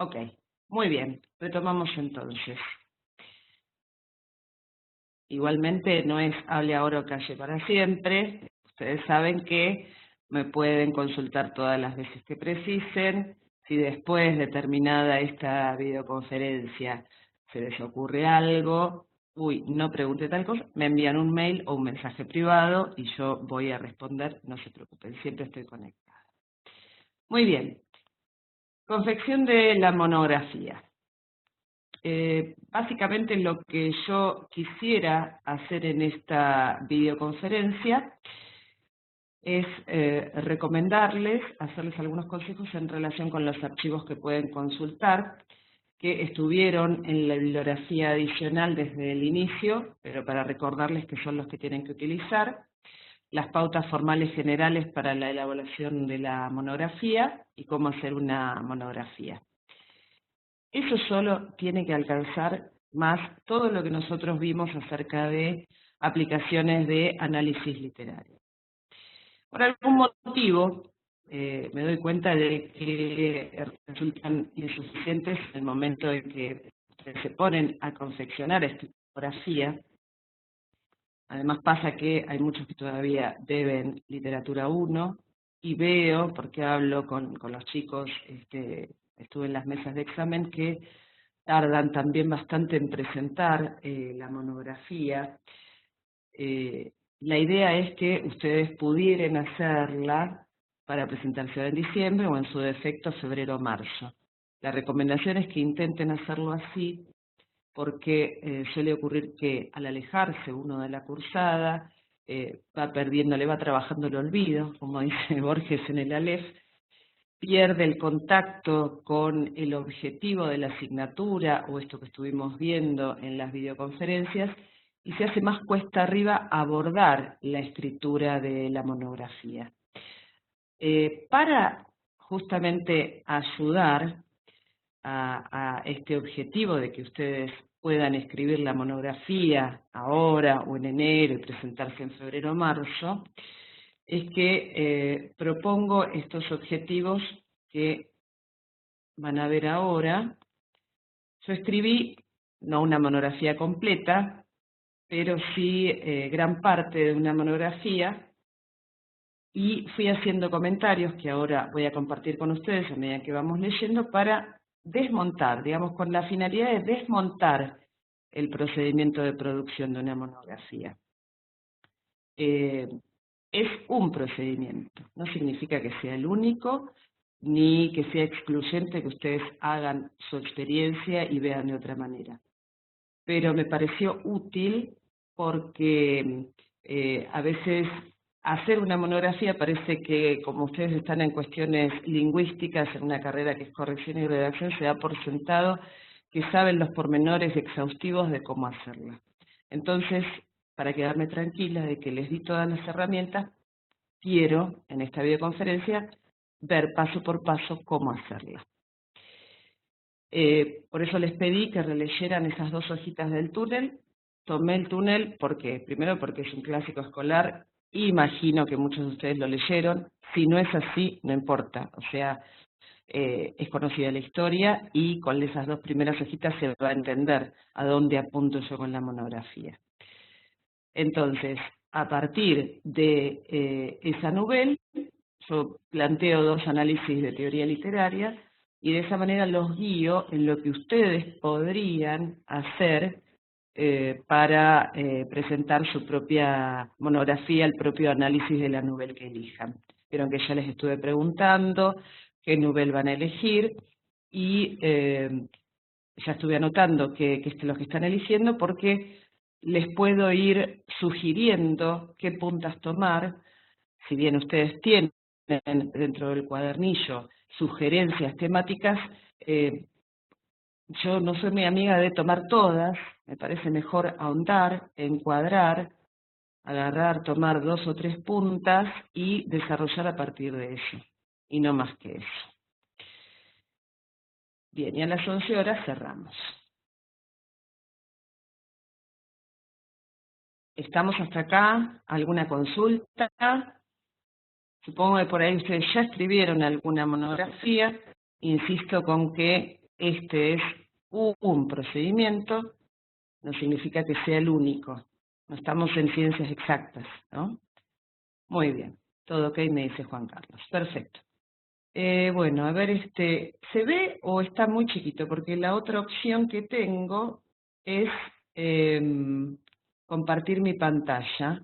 Ok, muy bien. Retomamos entonces. Igualmente no es hable ahora o calle para siempre. Ustedes saben que me pueden consultar todas las veces que precisen. Si después de terminada esta videoconferencia se les ocurre algo, no pregunte tal cosa, me envían un mail o un mensaje privado y yo voy a responder, no se preocupen, siempre estoy conectada. Muy bien, confección de la monografía. Básicamente lo que yo quisiera hacer en esta videoconferencia es recomendarles, hacerles algunos consejos en relación con los archivos que pueden consultar, que estuvieron en la bibliografía adicional desde el inicio, pero para recordarles que son los que tienen que utilizar, las pautas formales generales para la elaboración de la monografía y cómo hacer una monografía. Eso solo tiene que alcanzar más todo lo que nosotros vimos acerca de aplicaciones de análisis literario. Por algún motivo, me doy cuenta de que resultan insuficientes en el momento en que se ponen a confeccionar esta tipografía. Además pasa que hay muchos que todavía deben literatura 1 y veo, porque hablo con los chicos, estuve en las mesas de examen, que tardan también bastante en presentar la monografía. La idea es que ustedes pudieran hacerla para presentarse en diciembre o en su defecto febrero o marzo. La recomendación es que intenten hacerlo así porque suele ocurrir que al alejarse uno de la cursada va perdiendo, le va trabajando el olvido, como dice Borges en el Aleph, pierde el contacto con el objetivo de la asignatura o esto que estuvimos viendo en las videoconferencias y se hace más cuesta arriba abordar la escritura de la monografía. Para justamente ayudar a este objetivo de que ustedes puedan escribir la monografía ahora o en enero y presentarse en febrero o marzo, es que propongo estos objetivos que van a ver ahora. Yo escribí, no una monografía completa, pero sí gran parte de una monografía y fui haciendo comentarios que ahora voy a compartir con ustedes a medida que vamos leyendo para desmontar, digamos, con la finalidad de desmontar el procedimiento de producción de una monografía. Es un procedimiento, no significa que sea el único, ni que sea excluyente que ustedes hagan su experiencia y vean de otra manera. Pero me pareció útil porque a veces hacer una monografía parece que, como ustedes están en cuestiones lingüísticas, en una carrera que es corrección y redacción, se da por sentado que saben los pormenores exhaustivos de cómo hacerla. Entonces, para quedarme tranquila de que les di todas las herramientas, quiero, en esta videoconferencia, ver paso por paso cómo hacerla. Por eso les pedí que releyeran esas 2 hojitas del túnel. Tomé el túnel primero porque es un clásico escolar, imagino que muchos de ustedes lo leyeron. Si no es así, no importa, o sea, es conocida la historia y con esas 2 primeras hojitas se va a entender a dónde apunto yo con la monografía. Entonces, a partir de esa novela, yo planteo 2 análisis de teoría literaria y de esa manera los guío en lo que ustedes podrían hacer para presentar su propia monografía, el propio análisis de la novela que elijan. Vieron que ya les estuve preguntando qué novela van a elegir y ya estuve anotando que es lo que están eligiendo porque les puedo ir sugiriendo qué puntas tomar, si bien ustedes tienen dentro del cuadernillo sugerencias temáticas, yo no soy muy amiga de tomar todas, me parece mejor ahondar, encuadrar, agarrar, tomar 2 o 3 puntas y desarrollar a partir de eso, y no más que eso. Bien, y a las 11 horas cerramos. ¿Estamos hasta acá? ¿Alguna consulta? Supongo que por ahí ustedes ya escribieron alguna monografía. Insisto con que este es un procedimiento, no significa que sea el único. No estamos en ciencias exactas, ¿no? Muy bien, todo ok, me dice Juan Carlos. Perfecto. Bueno, a ver, ¿se ve o está muy chiquito? Porque la otra opción que tengo es compartir mi pantalla.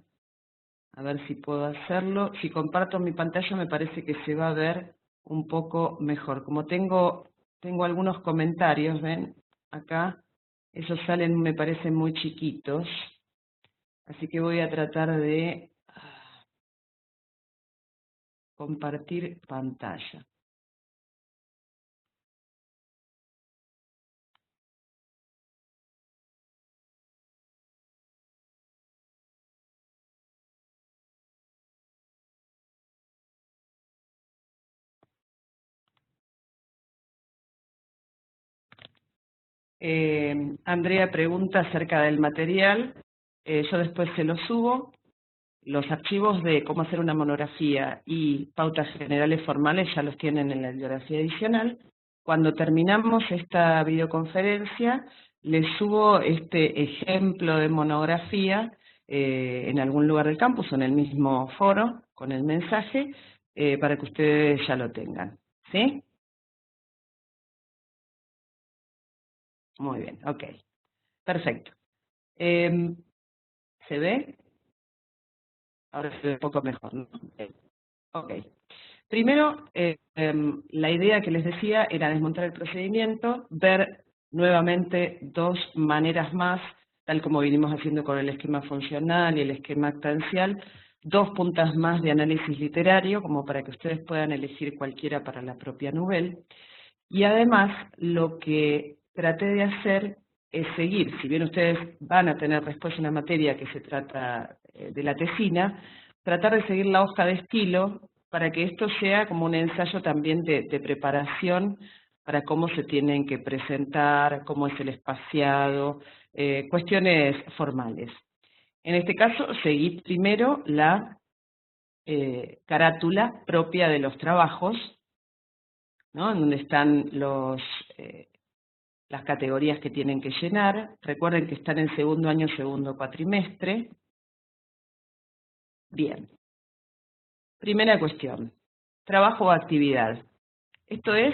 A ver si puedo hacerlo. Si comparto mi pantalla me parece que se va a ver un poco mejor. Como tengo algunos comentarios, ¿ven? Acá, esos salen, me parecen muy chiquitos. Así que voy a tratar de compartir pantalla. Andrea pregunta acerca del material. Yo después se lo subo. Los archivos de cómo hacer una monografía y pautas generales formales ya los tienen en la bibliografía adicional. Cuando terminamos esta videoconferencia, les subo este ejemplo de monografía en algún lugar del campus o en el mismo foro con el mensaje para que ustedes ya lo tengan. ¿Sí? Muy bien, ok. Perfecto. ¿Se ve? Ahora se ve un poco mejor, ¿no? Ok. Primero, la idea que les decía era desmontar el procedimiento, ver nuevamente dos maneras más, tal como vinimos haciendo con el esquema funcional y el esquema actancial, dos puntas más de análisis literario, como para que ustedes puedan elegir cualquiera para la propia novela. Y además, lo que traté de hacer es seguir, si bien ustedes van a tener después una materia que se trata de la tesina, tratar de seguir la hoja de estilo para que esto sea como un ensayo también de preparación para cómo se tienen que presentar, cómo es el espaciado, cuestiones formales. En este caso, seguí primero la carátula propia de los trabajos, ¿no? En donde están las categorías que tienen que llenar. Recuerden que están en segundo año, segundo cuatrimestre. Bien. Primera cuestión. Trabajo o actividad. Esto es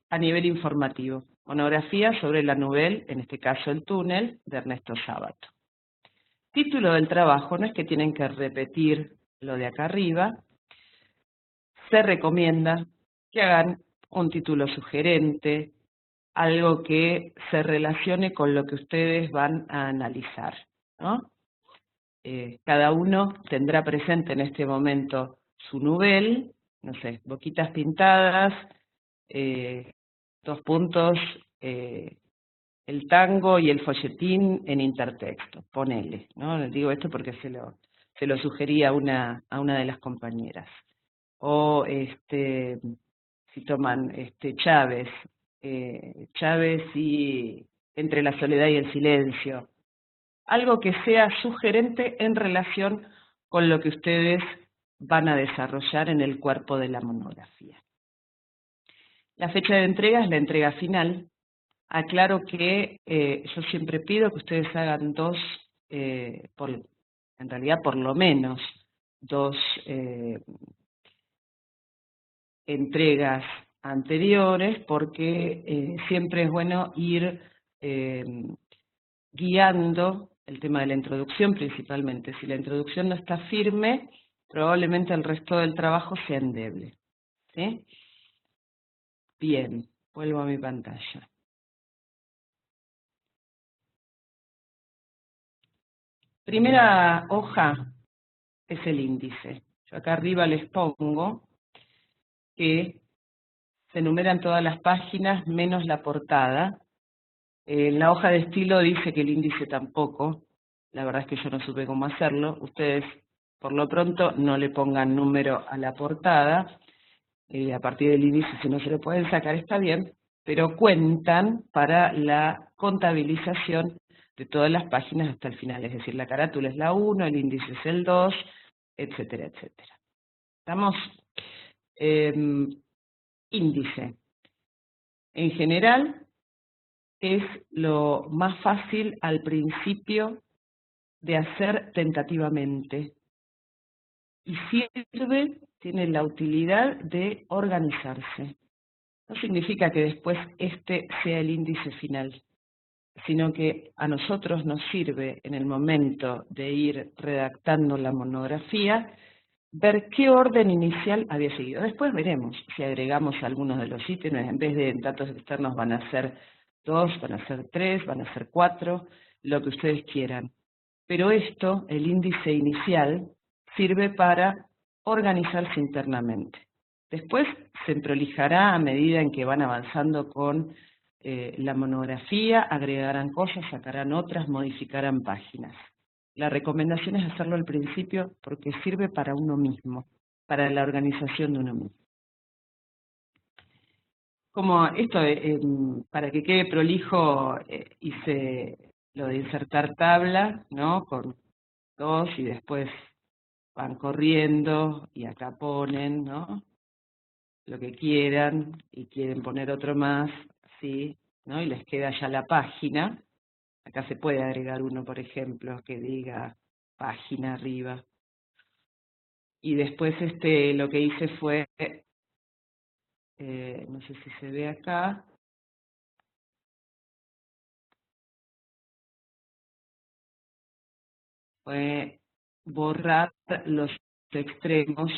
a nivel informativo. Monografía sobre la novela, en este caso El túnel, de Ernesto Sábato. Título del trabajo, no es que tienen que repetir lo de acá arriba. Se recomienda que hagan un título sugerente, algo que se relacione con lo que ustedes van a analizar, ¿no? Cada uno tendrá presente en este momento su nivel, no sé, boquitas pintadas, dos puntos, el tango y el folletín en intertexto, ponele, ¿no? Les digo esto porque se lo sugerí a una de las compañeras. O si toman Chávez, Chávez y Entre la soledad y el silencio, algo que sea sugerente en relación con lo que ustedes van a desarrollar en el cuerpo de la monografía. La fecha de entrega es la entrega final. Aclaro que yo siempre pido que ustedes hagan en realidad por lo menos dos entregas anteriores, porque siempre es bueno ir guiando el tema de la introducción principalmente. Si la introducción no está firme, probablemente el resto del trabajo sea endeble. ¿Sí? Bien, vuelvo a mi pantalla. Primera hoja es el índice. Yo acá arriba les pongo que se enumeran todas las páginas menos la portada. En la hoja de estilo dice que el índice tampoco. La verdad es que yo no supe cómo hacerlo. Ustedes, por lo pronto, no le pongan número a la portada. A partir del índice, si no se lo pueden sacar, está bien, pero cuentan para la contabilización de todas las páginas hasta el final. Es decir, la carátula es la 1, el índice es el 2, etcétera, etcétera. ¿Estamos? Índice. En general, es lo más fácil al principio de hacer tentativamente. Y sirve, tiene la utilidad de organizarse. No significa que después este sea el índice final, sino que a nosotros nos sirve en el momento de ir redactando la monografía, ver qué orden inicial había seguido. Después veremos si agregamos algunos de los ítems, en vez de datos externos van a ser 2, van a ser 3, van a ser 4, lo que ustedes quieran. Pero esto, el índice inicial, sirve para organizarse internamente. Después se prolijará a medida en que van avanzando con la monografía, agregarán cosas, sacarán otras, modificarán páginas. La recomendación es hacerlo al principio porque sirve para uno mismo, para la organización de uno mismo. Como esto, para que quede prolijo, hice lo de insertar tabla, ¿no? Con 2 y después van corriendo y acá ponen, ¿no? Lo que quieran y quieren poner otro más, ¿sí? ¿No? Y les queda ya la página. Acá se puede agregar uno, por ejemplo, que diga página arriba. Y después lo que hice fue, no sé si se ve acá, fue borrar los extremos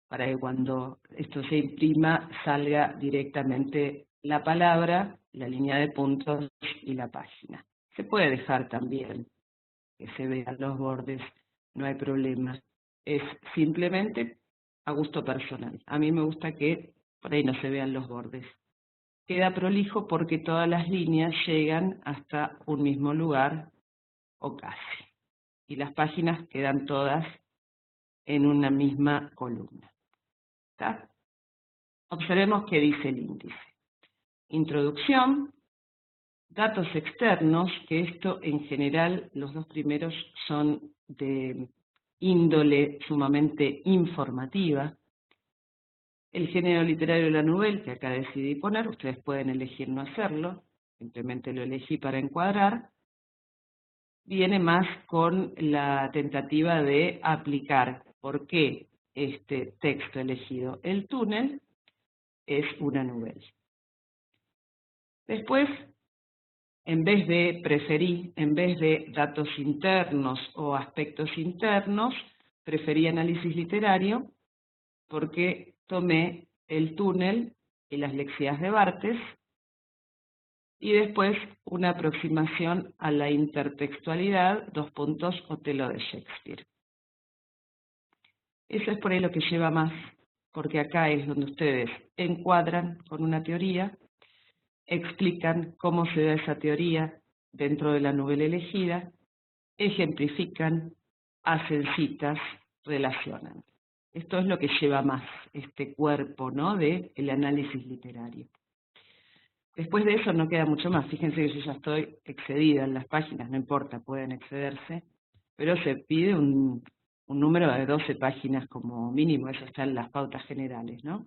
para que cuando esto se imprima salga directamente la palabra, la línea de puntos y la página. Se puede dejar también que se vean los bordes, no hay problema. Es simplemente a gusto personal. A mí me gusta que por ahí no se vean los bordes. Queda prolijo porque todas las líneas llegan hasta un mismo lugar o casi. Y las páginas quedan todas en una misma columna. ¿Está? Observemos qué dice el índice. Introducción, datos externos, que esto en general, los dos primeros son de índole sumamente informativa. El género literario de la novela, que acá decidí poner, ustedes pueden elegir no hacerlo, simplemente lo elegí para encuadrar, viene más con la tentativa de aplicar por qué este texto elegido, El túnel, es una novela. Después, en vez de datos internos o aspectos internos, preferí análisis literario porque tomé El túnel y las lecciones de Barthes y después una aproximación a la intertextualidad, Otelo de Shakespeare. Eso es por ahí lo que lleva más, porque acá es donde ustedes encuadran con una teoría, explican cómo se da esa teoría dentro de la novela elegida, ejemplifican, hacen citas, relacionan. Esto es lo que lleva más este cuerpo, ¿no?, del análisis literario. Después de eso no queda mucho más. Fíjense que yo ya estoy excedida en las páginas, no importa, pueden excederse, pero se pide un número de 12 páginas como mínimo, eso está en las pautas generales, ¿no?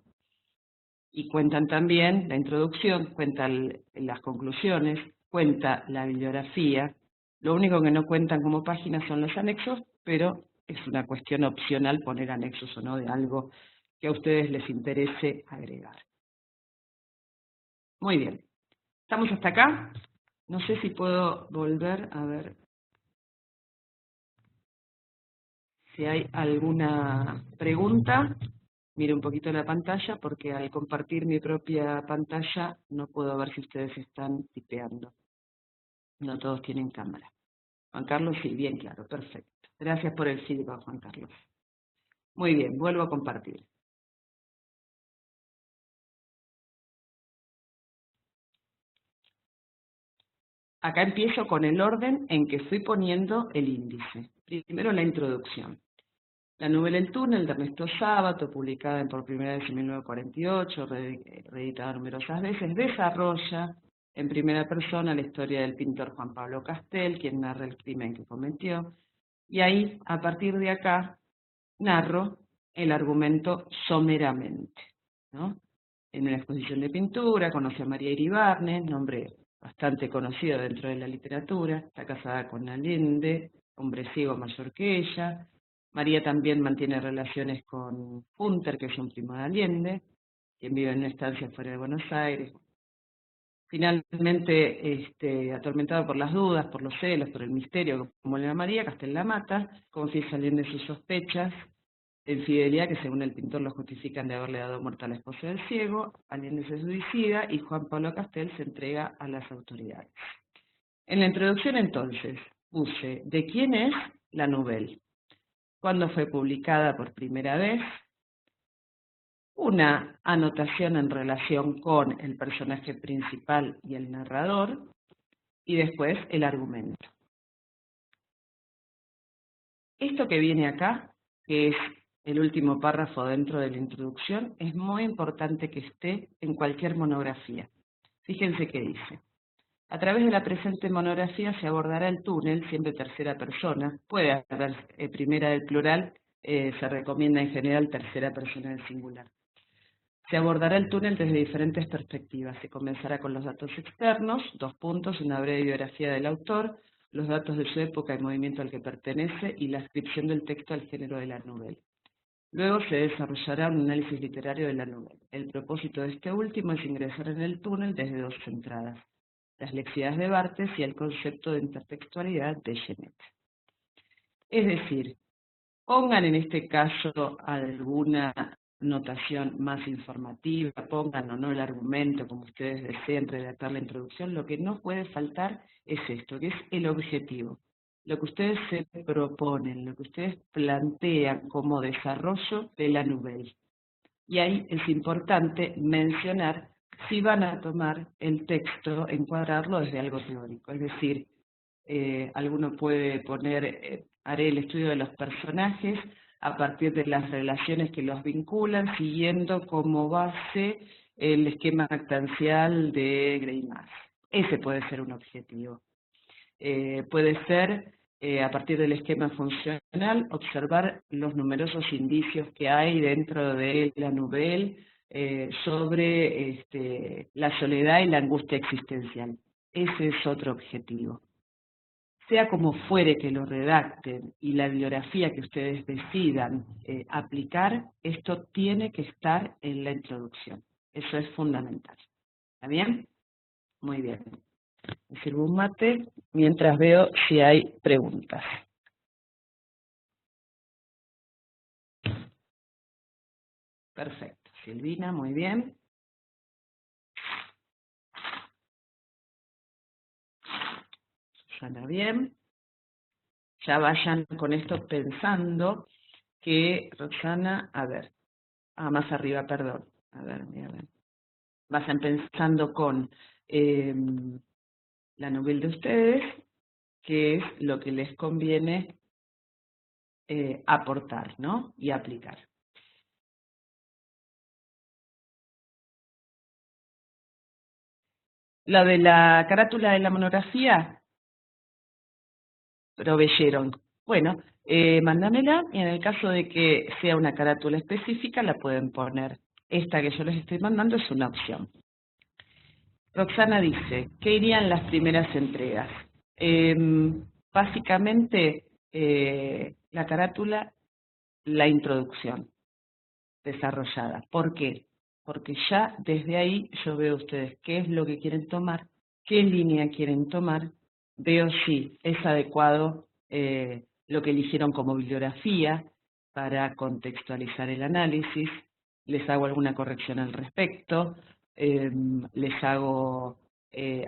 Y cuentan también la introducción, cuentan las conclusiones, cuenta la bibliografía. Lo único que no cuentan como páginas son los anexos, pero es una cuestión opcional poner anexos o no de algo que a ustedes les interese agregar. Muy bien. ¿Estamos hasta acá? No sé si puedo volver a ver si hay alguna pregunta. Mire un poquito la pantalla porque al compartir mi propia pantalla no puedo ver si ustedes están tipeando. No todos tienen cámara. Juan Carlos, sí, bien claro, perfecto. Gracias por el feedback, Juan Carlos. Muy bien, vuelvo a compartir. Acá empiezo con el orden en que fui poniendo el índice. Primero la introducción. La novela El túnel de Ernesto Sábato, publicada por primera vez en 1948, reeditada numerosas veces, desarrolla en primera persona la historia del pintor Juan Pablo Castel, quien narra el crimen que cometió, y ahí, a partir de acá, narro el argumento someramente, ¿no? en una exposición de pintura, conoce a María Iribarne, nombre bastante conocido dentro de la literatura, está casada con Allende, hombre ciego mayor que ella. María también mantiene relaciones con Hunter, que es un primo de Allende, quien vive en una estancia fuera de Buenos Aires. Finalmente, atormentado por las dudas, por los celos, por el misterio, como le llama María, Castel la mata, confiesa Allende sus sospechas de infidelidad que según el pintor lo justifican de haberle dado muerte a la esposa del ciego. Allende se suicida y Juan Pablo Castel se entrega a las autoridades. En la introducción entonces puse ¿de quién es la novela? ¿Cuándo fue publicada por primera vez? Una anotación en relación con el personaje principal y el narrador, y después el argumento. Esto que viene acá, que es el último párrafo dentro de la introducción, es muy importante que esté en cualquier monografía. Fíjense qué dice. A través de la presente monografía se abordará el túnel, siempre tercera persona, puede haber primera del plural, se recomienda en general tercera persona del singular. Se abordará el túnel desde diferentes perspectivas. Se comenzará con los datos externos, 2 puntos, una breve biografía del autor, los datos de su época y movimiento al que pertenece y la ascripción del texto al género de la novela. Luego se desarrollará un análisis literario de la novela. El propósito de este último es ingresar en el túnel desde 2 entradas, las lexidades de Barthes y el concepto de intertextualidad de Genet. Es decir, pongan en este caso alguna notación más informativa, pongan o no el argumento como ustedes deseen redactar la introducción, lo que no puede faltar es esto, que es el objetivo. Lo que ustedes se proponen, lo que ustedes plantean como desarrollo de la novela. Y ahí es importante mencionar si van a tomar el texto, encuadrarlo desde algo teórico, es decir, alguno puede poner, haré el estudio de los personajes a partir de las relaciones que los vinculan, siguiendo como base el esquema actancial de Greimas. Ese puede ser un objetivo. Puede ser, a partir del esquema funcional, observar los numerosos indicios que hay dentro de la novela sobre la soledad y la angustia existencial. Ese es otro objetivo. Sea como fuere que lo redacten y la bibliografía que ustedes decidan aplicar, esto tiene que estar en la introducción. Eso es fundamental. ¿Está bien? Muy bien. Me sirvo un mate mientras veo si hay preguntas. Perfecto. Silvina, muy bien. Susana, bien. Ya vayan con esto pensando que Roxana, a ver, más arriba, perdón. A ver, mira, a ver. Vayan pensando con la novela de ustedes, que es lo que les conviene aportar, ¿no? Y aplicar. La de la carátula de la monografía, proveyeron. Bueno, mándamela y en el caso de que sea una carátula específica la pueden poner. Esta que yo les estoy mandando es una opción. Roxana dice, ¿qué irían las primeras entregas? Básicamente, la carátula, la introducción desarrollada. ¿Por qué? Porque ya desde ahí yo veo ustedes qué es lo que quieren tomar, qué línea quieren tomar, veo si es adecuado lo que eligieron como bibliografía para contextualizar el análisis, les hago alguna corrección al respecto, les hago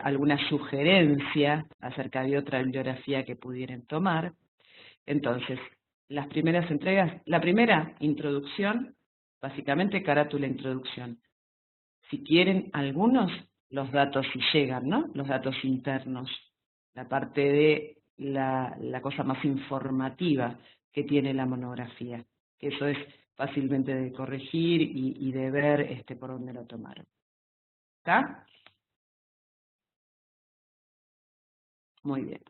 alguna sugerencia acerca de otra bibliografía que pudieran tomar. Entonces, las primeras entregas, la primera, introducción, básicamente carátula introducción. Si quieren algunos, los datos si llegan, ¿no? Los datos internos, la parte de la cosa más informativa que tiene la monografía, que eso es fácilmente de corregir y de ver por dónde lo tomaron. ¿Está? Muy bien.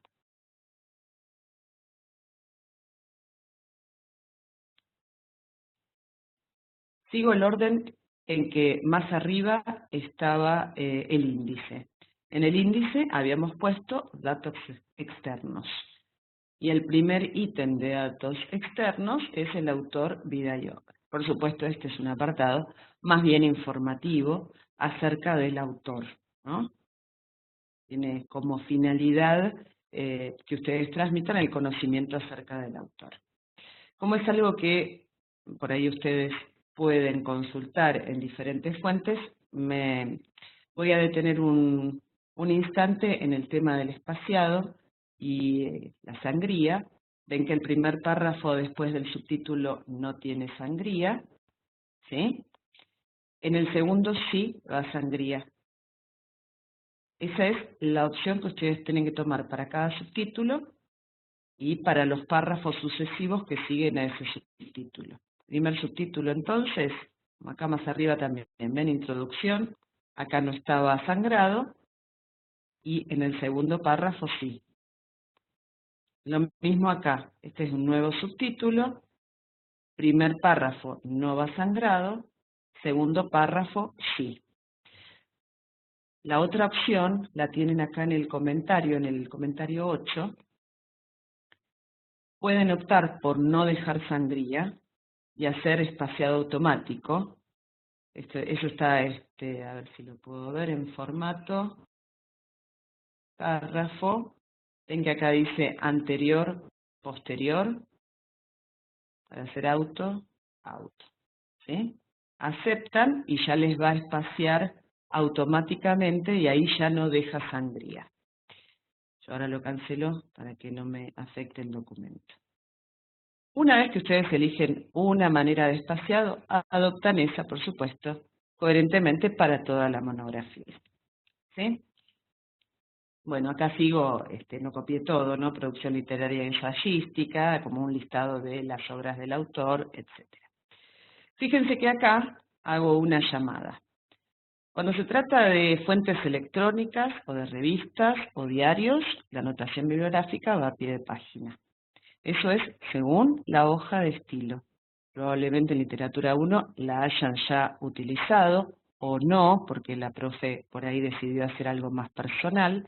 Sigo el orden en que más arriba estaba el índice. En el índice habíamos puesto datos externos. Y el primer ítem de datos externos es el autor, vida y obra. Por supuesto, este es un apartado más bien informativo acerca del autor, ¿no? Tiene como finalidad que ustedes transmitan el conocimiento acerca del autor. Como es algo que por ahí ustedes pueden consultar en diferentes fuentes, me voy a detener un instante en el tema del espaciado y la sangría. Ven que el primer párrafo después del subtítulo no tiene sangría, ¿sí? En el segundo sí va sangría. Esa es la opción que ustedes tienen que tomar para cada subtítulo y para los párrafos sucesivos que siguen a ese subtítulo. Primer subtítulo entonces, acá más arriba también, ven introducción, acá no estaba sangrado, y en el segundo párrafo sí. Lo mismo acá, este es un nuevo subtítulo, primer párrafo no va sangrado, segundo párrafo sí. La otra opción la tienen acá en el comentario 8, pueden optar por no dejar sangría y hacer espaciado automático. Eso está, a ver si lo puedo ver en formato, párrafo. Ven que acá dice anterior, posterior, para hacer auto, ¿sí? Aceptan y ya les va a espaciar automáticamente y ahí ya no deja sangría. Yo ahora lo cancelo para que no me afecte el documento. Una vez que ustedes eligen una manera de espaciado, adoptan esa, por supuesto, coherentemente para toda la monografía. ¿Sí? Bueno, acá sigo, no copié todo, ¿no? Producción literaria y ensayística, como un listado de las obras del autor, etc. Fíjense que acá hago una llamada. Cuando se trata de fuentes electrónicas, o de revistas, o diarios, la anotación bibliográfica va a pie de página. Eso es según la hoja de estilo. Probablemente en literatura 1 la hayan ya utilizado, o no, porque la profe por ahí decidió hacer algo más personal.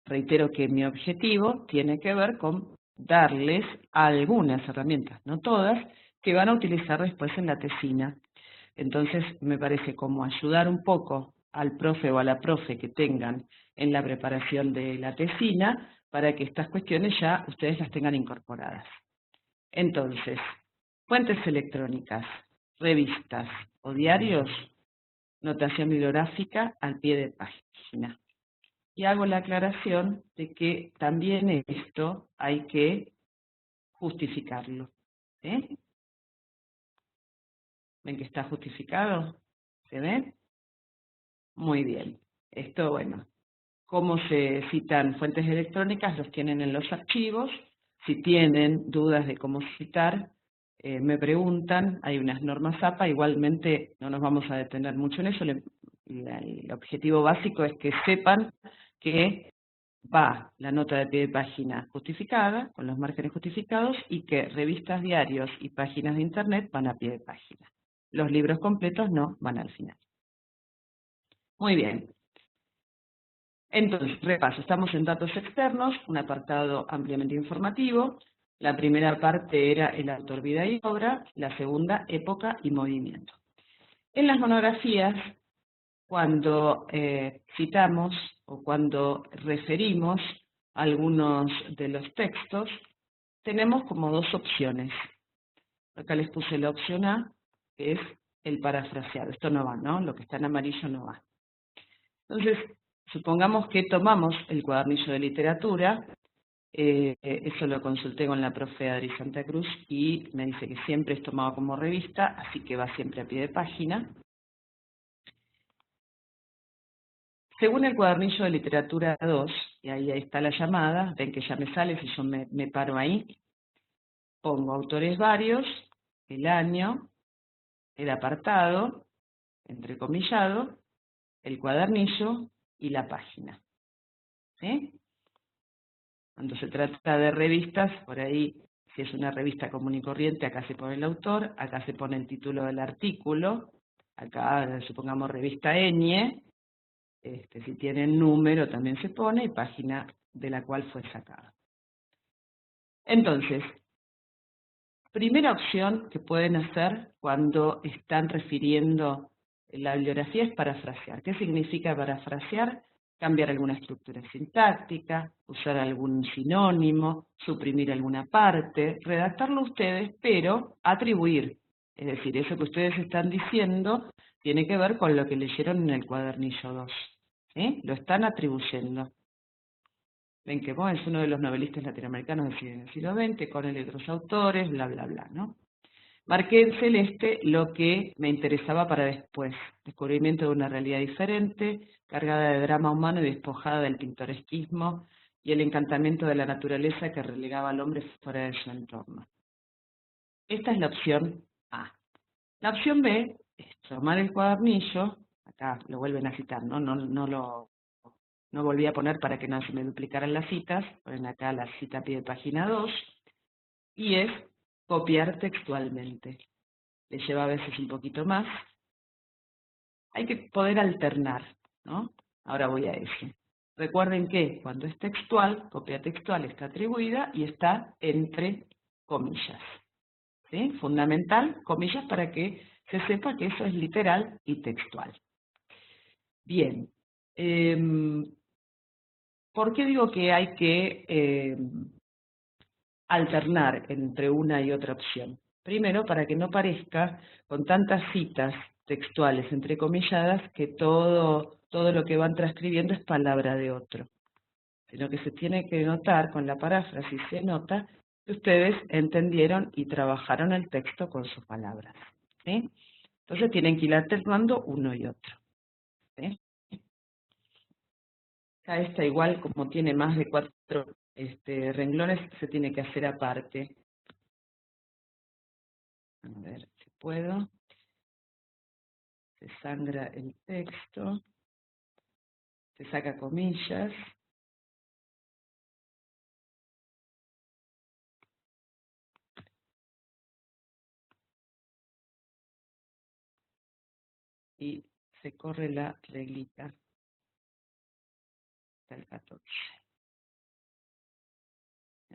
Reitero que mi objetivo tiene que ver con darles algunas herramientas, no todas, que van a utilizar después en la tesina. Entonces me parece como ayudar un poco al profe o a la profe que tengan en la preparación de la tesina para que estas cuestiones ya ustedes las tengan incorporadas. Entonces, fuentes electrónicas, revistas o diarios, notación bibliográfica al pie de página. Y hago la aclaración de que también esto hay que justificarlo. ¿Sí? ¿Ven que está justificado? ¿Se ven? Muy bien. Esto, bueno, cómo se citan fuentes electrónicas, los tienen en los archivos. Si tienen dudas de cómo citar, me preguntan, hay unas normas APA, igualmente no nos vamos a detener mucho en eso. El objetivo básico es que sepan que va la nota de pie de página justificada, con los márgenes justificados, y que revistas, diarios y páginas de internet van a pie de página. Los libros completos no, van al final. Muy bien. Entonces, repaso, estamos en datos externos, un apartado ampliamente informativo. La primera parte era el autor, vida y obra, la segunda, época y movimiento. En las monografías, cuando citamos o cuando referimos algunos de los textos, tenemos como dos opciones. Acá les puse la opción A, que es el parafraseado. Esto no va, ¿no? Lo que está en amarillo no va. Entonces, supongamos que tomamos el cuadernillo de literatura, eso lo consulté con la profe Adri Santa Cruz y me dice que siempre es tomado como revista, así que va siempre a pie de página. Según el cuadernillo de literatura 2, y ahí está la llamada, ven que ya me sale, si yo me paro ahí, pongo autores varios, el año, el apartado, entrecomillado, el cuadernillo y la página. ¿Sí? Cuando se trata de revistas, por ahí, si es una revista común y corriente, acá se pone el autor, acá se pone el título del artículo, Acá, supongamos, revista Enie, si tienen número también se pone y página de la cual fue sacada. Entonces, primera opción que pueden hacer cuando están refiriendo la bibliografía es parafrasear. ¿Qué significa parafrasear? Cambiar alguna estructura sintáctica, usar algún sinónimo, suprimir alguna parte, redactarlo ustedes, pero atribuir. Es decir, eso que ustedes están diciendo tiene que ver con lo que leyeron en el cuadernillo 2. Lo están atribuyendo. Ven que Poe es uno de los novelistas latinoamericanos del siglo XX, con él y otros autores, bla, bla, bla, ¿no? Marqué en celeste lo que me interesaba para después. Descubrimiento de una realidad diferente, cargada de drama humano y despojada del pintoresquismo y el encantamiento de la naturaleza que relegaba al hombre fuera de su entorno. Esta es la opción A. La opción B es tomar el cuadernillo, acá lo vuelven a citar, ¿no? No volví a poner para que no se me duplicaran las citas, ponen acá la cita a pie de página 2, y es copiar textualmente. Le lleva a veces un poquito más. Hay que poder alternar, ¿no? Ahora voy a eso. Recuerden que cuando es textual, copia textual está atribuida y está entre comillas. ¿Sí? Fundamental, comillas, para que se sepa que eso es literal y textual. Bien. ¿Por qué digo que hay que alternar entre una y otra opción? Primero, para que no parezca, con tantas citas textuales entrecomilladas, que todo lo que van transcribiendo es palabra de otro, sino que se tiene que notar, con la paráfrasis se nota, que ustedes entendieron y trabajaron el texto con sus palabras. ¿Sí? Entonces tienen que ir alternando uno y otro. ¿Sí? Acá esta igual, como tiene más de 4 renglones, se tiene que hacer aparte. A ver si puedo. Se sangra el texto. Se saca comillas. Y se corre la reglita hasta el 14.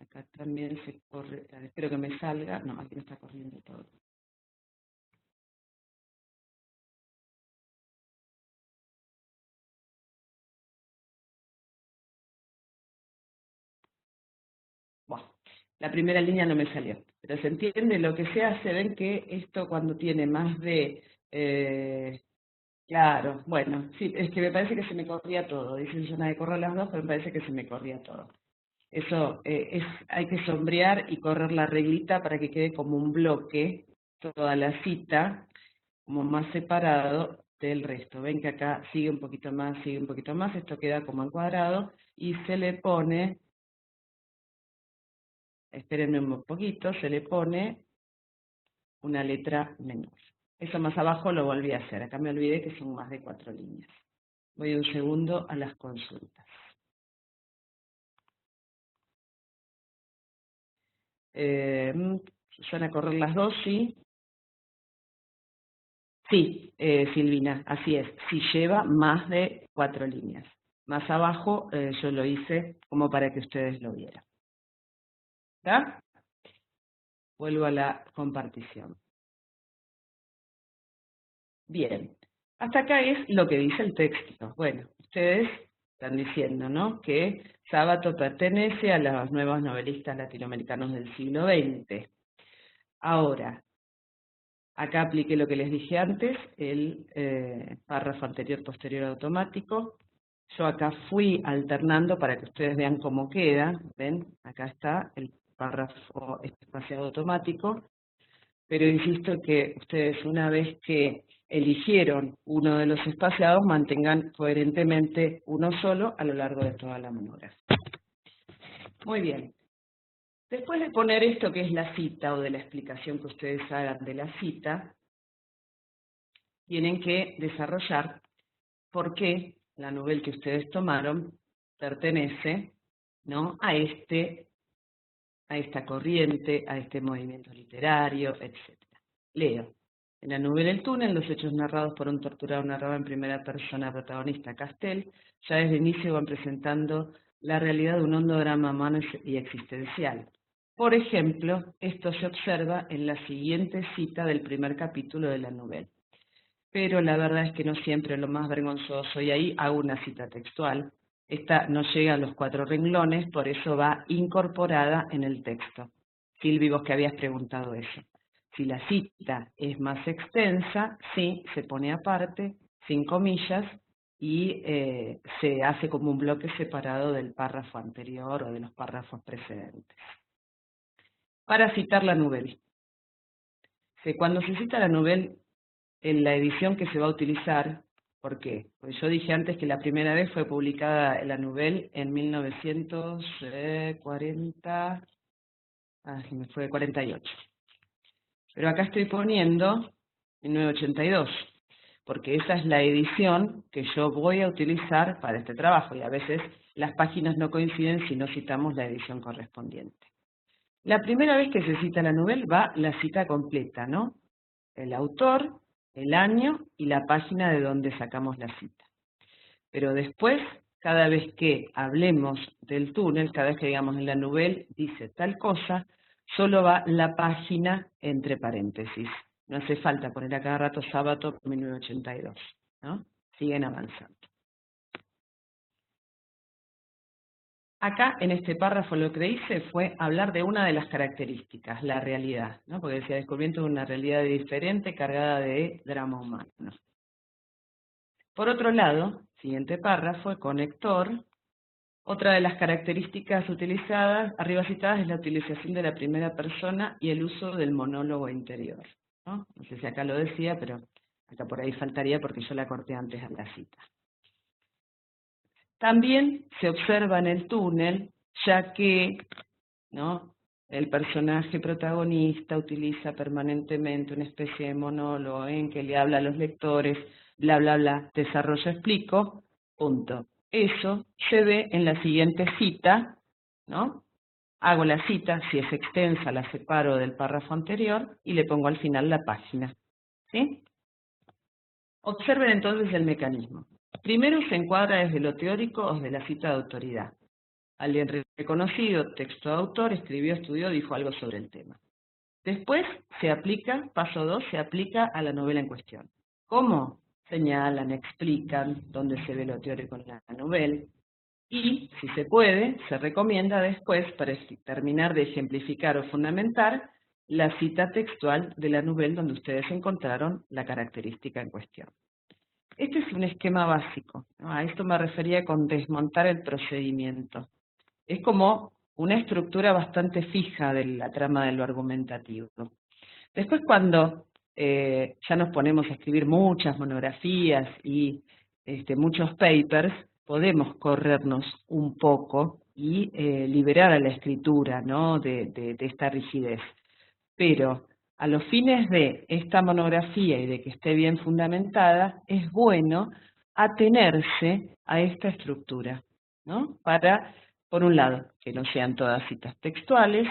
Acá también se corre, espero que me salga. No, aquí no está corriendo todo. Bueno, la primera línea no me salió, pero se entiende lo que se hace. Ven que esto cuando tiene más de... claro, bueno, sí, es que me parece que se me corría todo. Dicen zona de correr las dos, pero me parece que se me corría todo. Eso hay que sombrear y correr la reglita para que quede como un bloque, toda la cita, como más separado del resto. Ven que acá sigue un poquito más, esto queda como encuadrado y se le pone, espérenme un poquito, se le pone una letra menor. Eso más abajo lo volví a hacer, acá me olvidé que son más de 4 líneas. Voy un segundo a las consultas. ¿Van a correr las dos? Sí. Sí, Silvina, así es. Si lleva más de 4 líneas. Más abajo yo lo hice como para que ustedes lo vieran. ¿Está? Vuelvo a la compartición. Bien. Hasta acá es lo que dice el texto. Bueno, ustedes están diciendo, ¿no?, que Sábato pertenece a los nuevos novelistas latinoamericanos del siglo XX. Ahora, acá apliqué lo que les dije antes, el párrafo anterior-posterior automático. Yo acá fui alternando para que ustedes vean cómo queda. ¿Ven? Acá está el párrafo espaciado automático. Pero insisto que ustedes, una vez que eligieron uno de los espaciados, mantengan coherentemente uno solo a lo largo de toda la monografía. Muy bien. Después de poner esto que es la cita o de la explicación que ustedes hagan de la cita, tienen que desarrollar por qué la novela que ustedes tomaron pertenece, ¿no?, a esta corriente, a este movimiento literario, etc. Leo. En la novela El túnel, los hechos narrados por un torturado narrado en primera persona protagonista Castel, ya desde el inicio van presentando la realidad de un hondo drama humano y existencial. Por ejemplo, esto se observa en la siguiente cita del primer capítulo de la novela. Pero la verdad es que no siempre es lo más vergonzoso, y ahí hago una cita textual. Esta no llega a los 4 renglones, por eso va incorporada en el texto. Silvi, vos que habías preguntado eso. Si la cita es más extensa, sí, se pone aparte, sin comillas, y se hace como un bloque separado del párrafo anterior o de los párrafos precedentes. Para citar la novela. Cuando se cita la novela, en la edición que se va a utilizar, ¿por qué? Pues yo dije antes que la primera vez fue publicada la novela en 1940, se me fue 48. Pero acá estoy poniendo 1982, porque esa es la edición que yo voy a utilizar para este trabajo, y a veces las páginas no coinciden si no citamos la edición correspondiente. La primera vez que se cita la novela va la cita completa, ¿no? El autor, el año y la página de donde sacamos la cita. Pero después, cada vez que hablemos del túnel, cada vez que digamos en la novela dice tal cosa, solo va la página entre paréntesis. No hace falta poner a cada rato sábado 1982, ¿no? Siguen avanzando. Acá, en este párrafo, lo que hice fue hablar de una de las características, la realidad, ¿no? Porque decía, descubrimiento de una realidad diferente cargada de drama humano. Por otro lado, siguiente párrafo, el conector. Otra de las características utilizadas, arriba citadas, es la utilización de la primera persona y el uso del monólogo interior, ¿no? No sé si acá lo decía, pero acá por ahí faltaría porque yo la corté antes a la cita. También se observa en el túnel, ya que, ¿no?, el personaje protagonista utiliza permanentemente una especie de monólogo en que le habla a los lectores, bla, bla, bla, desarrollo, explico, punto. Eso se ve en la siguiente cita, ¿no? Hago la cita, si es extensa la separo del párrafo anterior y le pongo al final la página, ¿sí? Observen entonces el mecanismo. Primero se encuadra desde lo teórico o desde la cita de autoridad. Alguien reconocido, texto de autor, escribió, estudió, dijo algo sobre el tema. Después se aplica, paso 2, se aplica a la novela en cuestión. ¿Cómo? Señalan, explican dónde se ve lo teórico en la novela. Y, si se puede, se recomienda después, para terminar de ejemplificar o fundamentar, la cita textual de la novela donde ustedes encontraron la característica en cuestión. Este es un esquema básico, ¿no? A esto me refería con desmontar el procedimiento. Es como una estructura bastante fija de la trama de lo argumentativo. Después, cuando ya nos ponemos a escribir muchas monografías y muchos papers, podemos corrernos un poco y liberar a la escritura, ¿no?, de esta rigidez. Pero a los fines de esta monografía y de que esté bien fundamentada, es bueno atenerse a esta estructura, ¿no? Para, por un lado, que no sean todas citas textuales,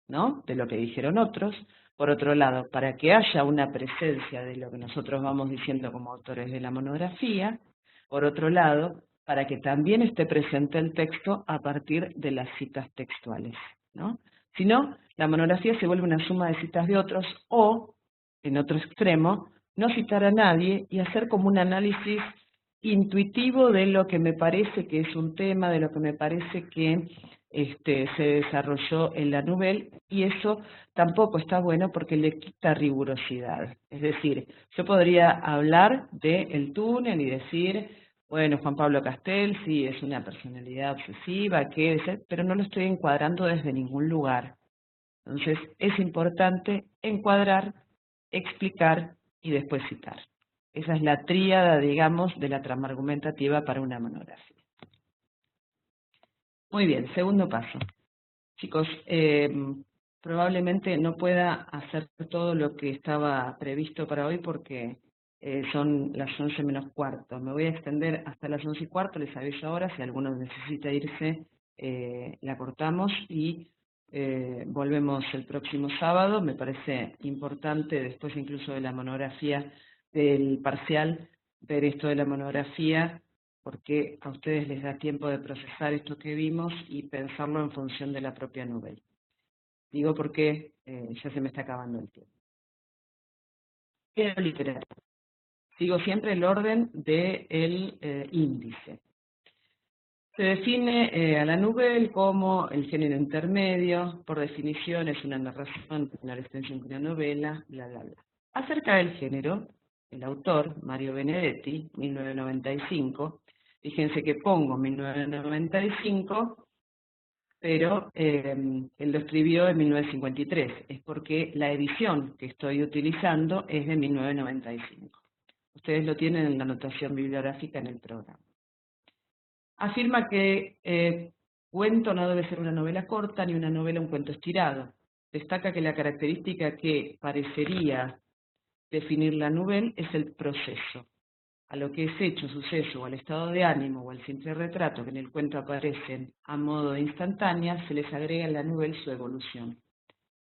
¿no?, de lo que dijeron otros. Por otro lado, para que haya una presencia de lo que nosotros vamos diciendo como autores de la monografía. Por otro lado, para que también esté presente el texto a partir de las citas textuales, ¿no? Si no, la monografía se vuelve una suma de citas de otros o, en otro extremo, no citar a nadie y hacer como un análisis intuitivo de lo que me parece que es un tema, de lo que me parece que se desarrolló en la novela, y eso tampoco está bueno porque le quita rigurosidad. Es decir, yo podría hablar del túnel y decir, bueno, Juan Pablo Castel sí es una personalidad obsesiva, pero no lo estoy encuadrando desde ningún lugar. Entonces es importante encuadrar, explicar y después citar. Esa es la tríada, digamos, de la trama argumentativa para una monografía. Muy bien, segundo paso. Chicos, probablemente no pueda hacer todo lo que estaba previsto para hoy porque son las 11 menos cuarto. Me voy a extender hasta las 11 y cuarto, les aviso ahora, si alguno necesita irse, la cortamos y volvemos el próximo sábado. Me parece importante, después incluso de la monografía del parcial, ver esto de la monografía, porque a ustedes les da tiempo de procesar esto que vimos y pensarlo en función de la propia novela. Digo porque ya se me está acabando el tiempo. Literatura. Sigo siempre el orden del índice. Se define a la novela como el género intermedio, por definición es una narración de menor extensión que una novela, bla, bla, bla. Acerca del género, el autor, Mario Benedetti, 1995, fíjense que pongo 1995, pero él lo escribió en 1953, es porque la edición que estoy utilizando es de 1995. Ustedes lo tienen en la anotación bibliográfica en el programa. Afirma que cuento no debe ser una novela corta ni una novela un cuento estirado. Destaca que la característica que parecería definir la novela es el proceso. A lo que es hecho, suceso, o al estado de ánimo, o al simple retrato que en el cuento aparecen a modo de instantánea, se les agrega en la novela su evolución.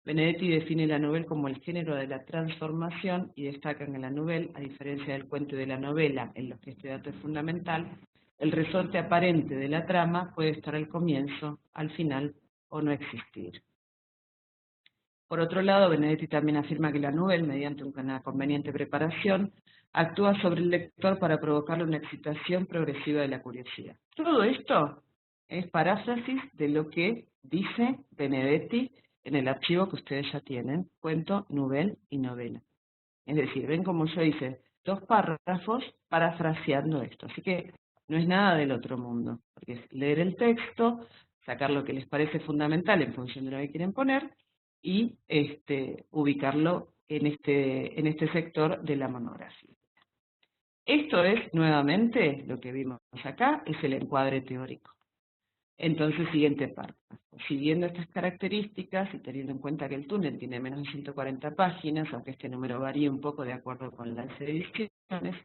Benedetti define la novela como el género de la transformación y destaca que en la novela, a diferencia del cuento y de la novela, en los que este dato es fundamental, el resorte aparente de la trama puede estar al comienzo, al final o no existir. Por otro lado, Benedetti también afirma que la novela, mediante una conveniente preparación, actúa sobre el lector para provocarle una excitación progresiva de la curiosidad. Todo esto es paráfrasis de lo que dice Benedetti en el archivo que ustedes ya tienen, cuento, novela y novela. Es decir, ven como yo hice 2 párrafos parafraseando esto. Así que no es nada del otro mundo, porque es leer el texto, sacar lo que les parece fundamental en función de lo que quieren poner y ubicarlo en este sector de la monografía. Esto es, nuevamente, lo que vimos acá, es el encuadre teórico. Entonces, siguiente párrafo. Siguiendo estas características y teniendo en cuenta que el túnel tiene menos de 140 páginas, aunque este número varíe un poco de acuerdo con las ediciones,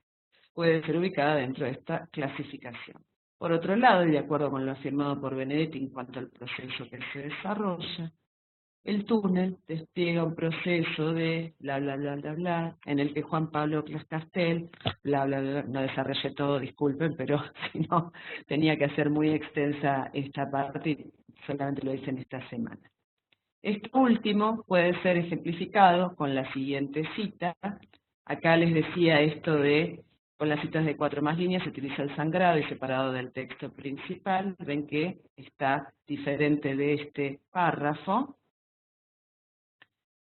puede ser ubicada dentro de esta clasificación. Por otro lado, y de acuerdo con lo afirmado por Benedetti en cuanto al proceso que se desarrolla, el túnel despliega un proceso de bla, bla, bla, bla, bla, en el que Juan Pablo Clascastel, bla, bla, bla, no desarrollé todo, disculpen, pero si no, tenía que hacer muy extensa esta parte y solamente lo hice en esta semana. Esto último puede ser ejemplificado con la siguiente cita. Acá les decía esto de, con las citas de 4 más líneas se utiliza el sangrado y separado del texto principal. Ven que está diferente de este párrafo.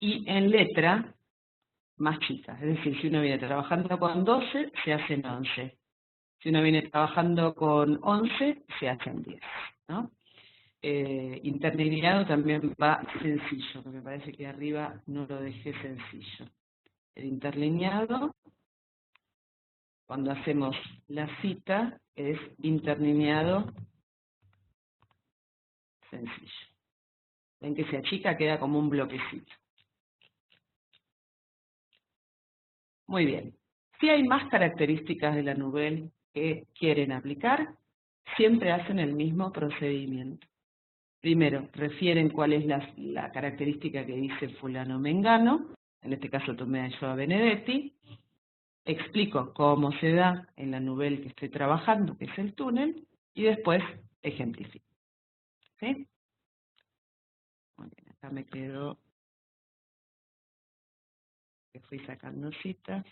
Y en letra más chica, es decir, si uno viene trabajando con 12, se hacen 11. Si uno viene trabajando con 11, se hacen 10, ¿no? Interlineado también va sencillo, porque me parece que arriba no lo dejé sencillo. El interlineado, cuando hacemos la cita, es interlineado sencillo. Ven que se achica, queda como un bloquecito. Muy bien. Si hay más características de la novela que quieren aplicar, siempre hacen el mismo procedimiento. Primero, refieren cuál es la característica que dice fulano mengano, en este caso tomé yo a Benedetti, explico cómo se da en la novela que estoy trabajando, que es el túnel, y después ejemplifico. ¿Sí? Muy bien, acá me quedo, que fui sacando citas.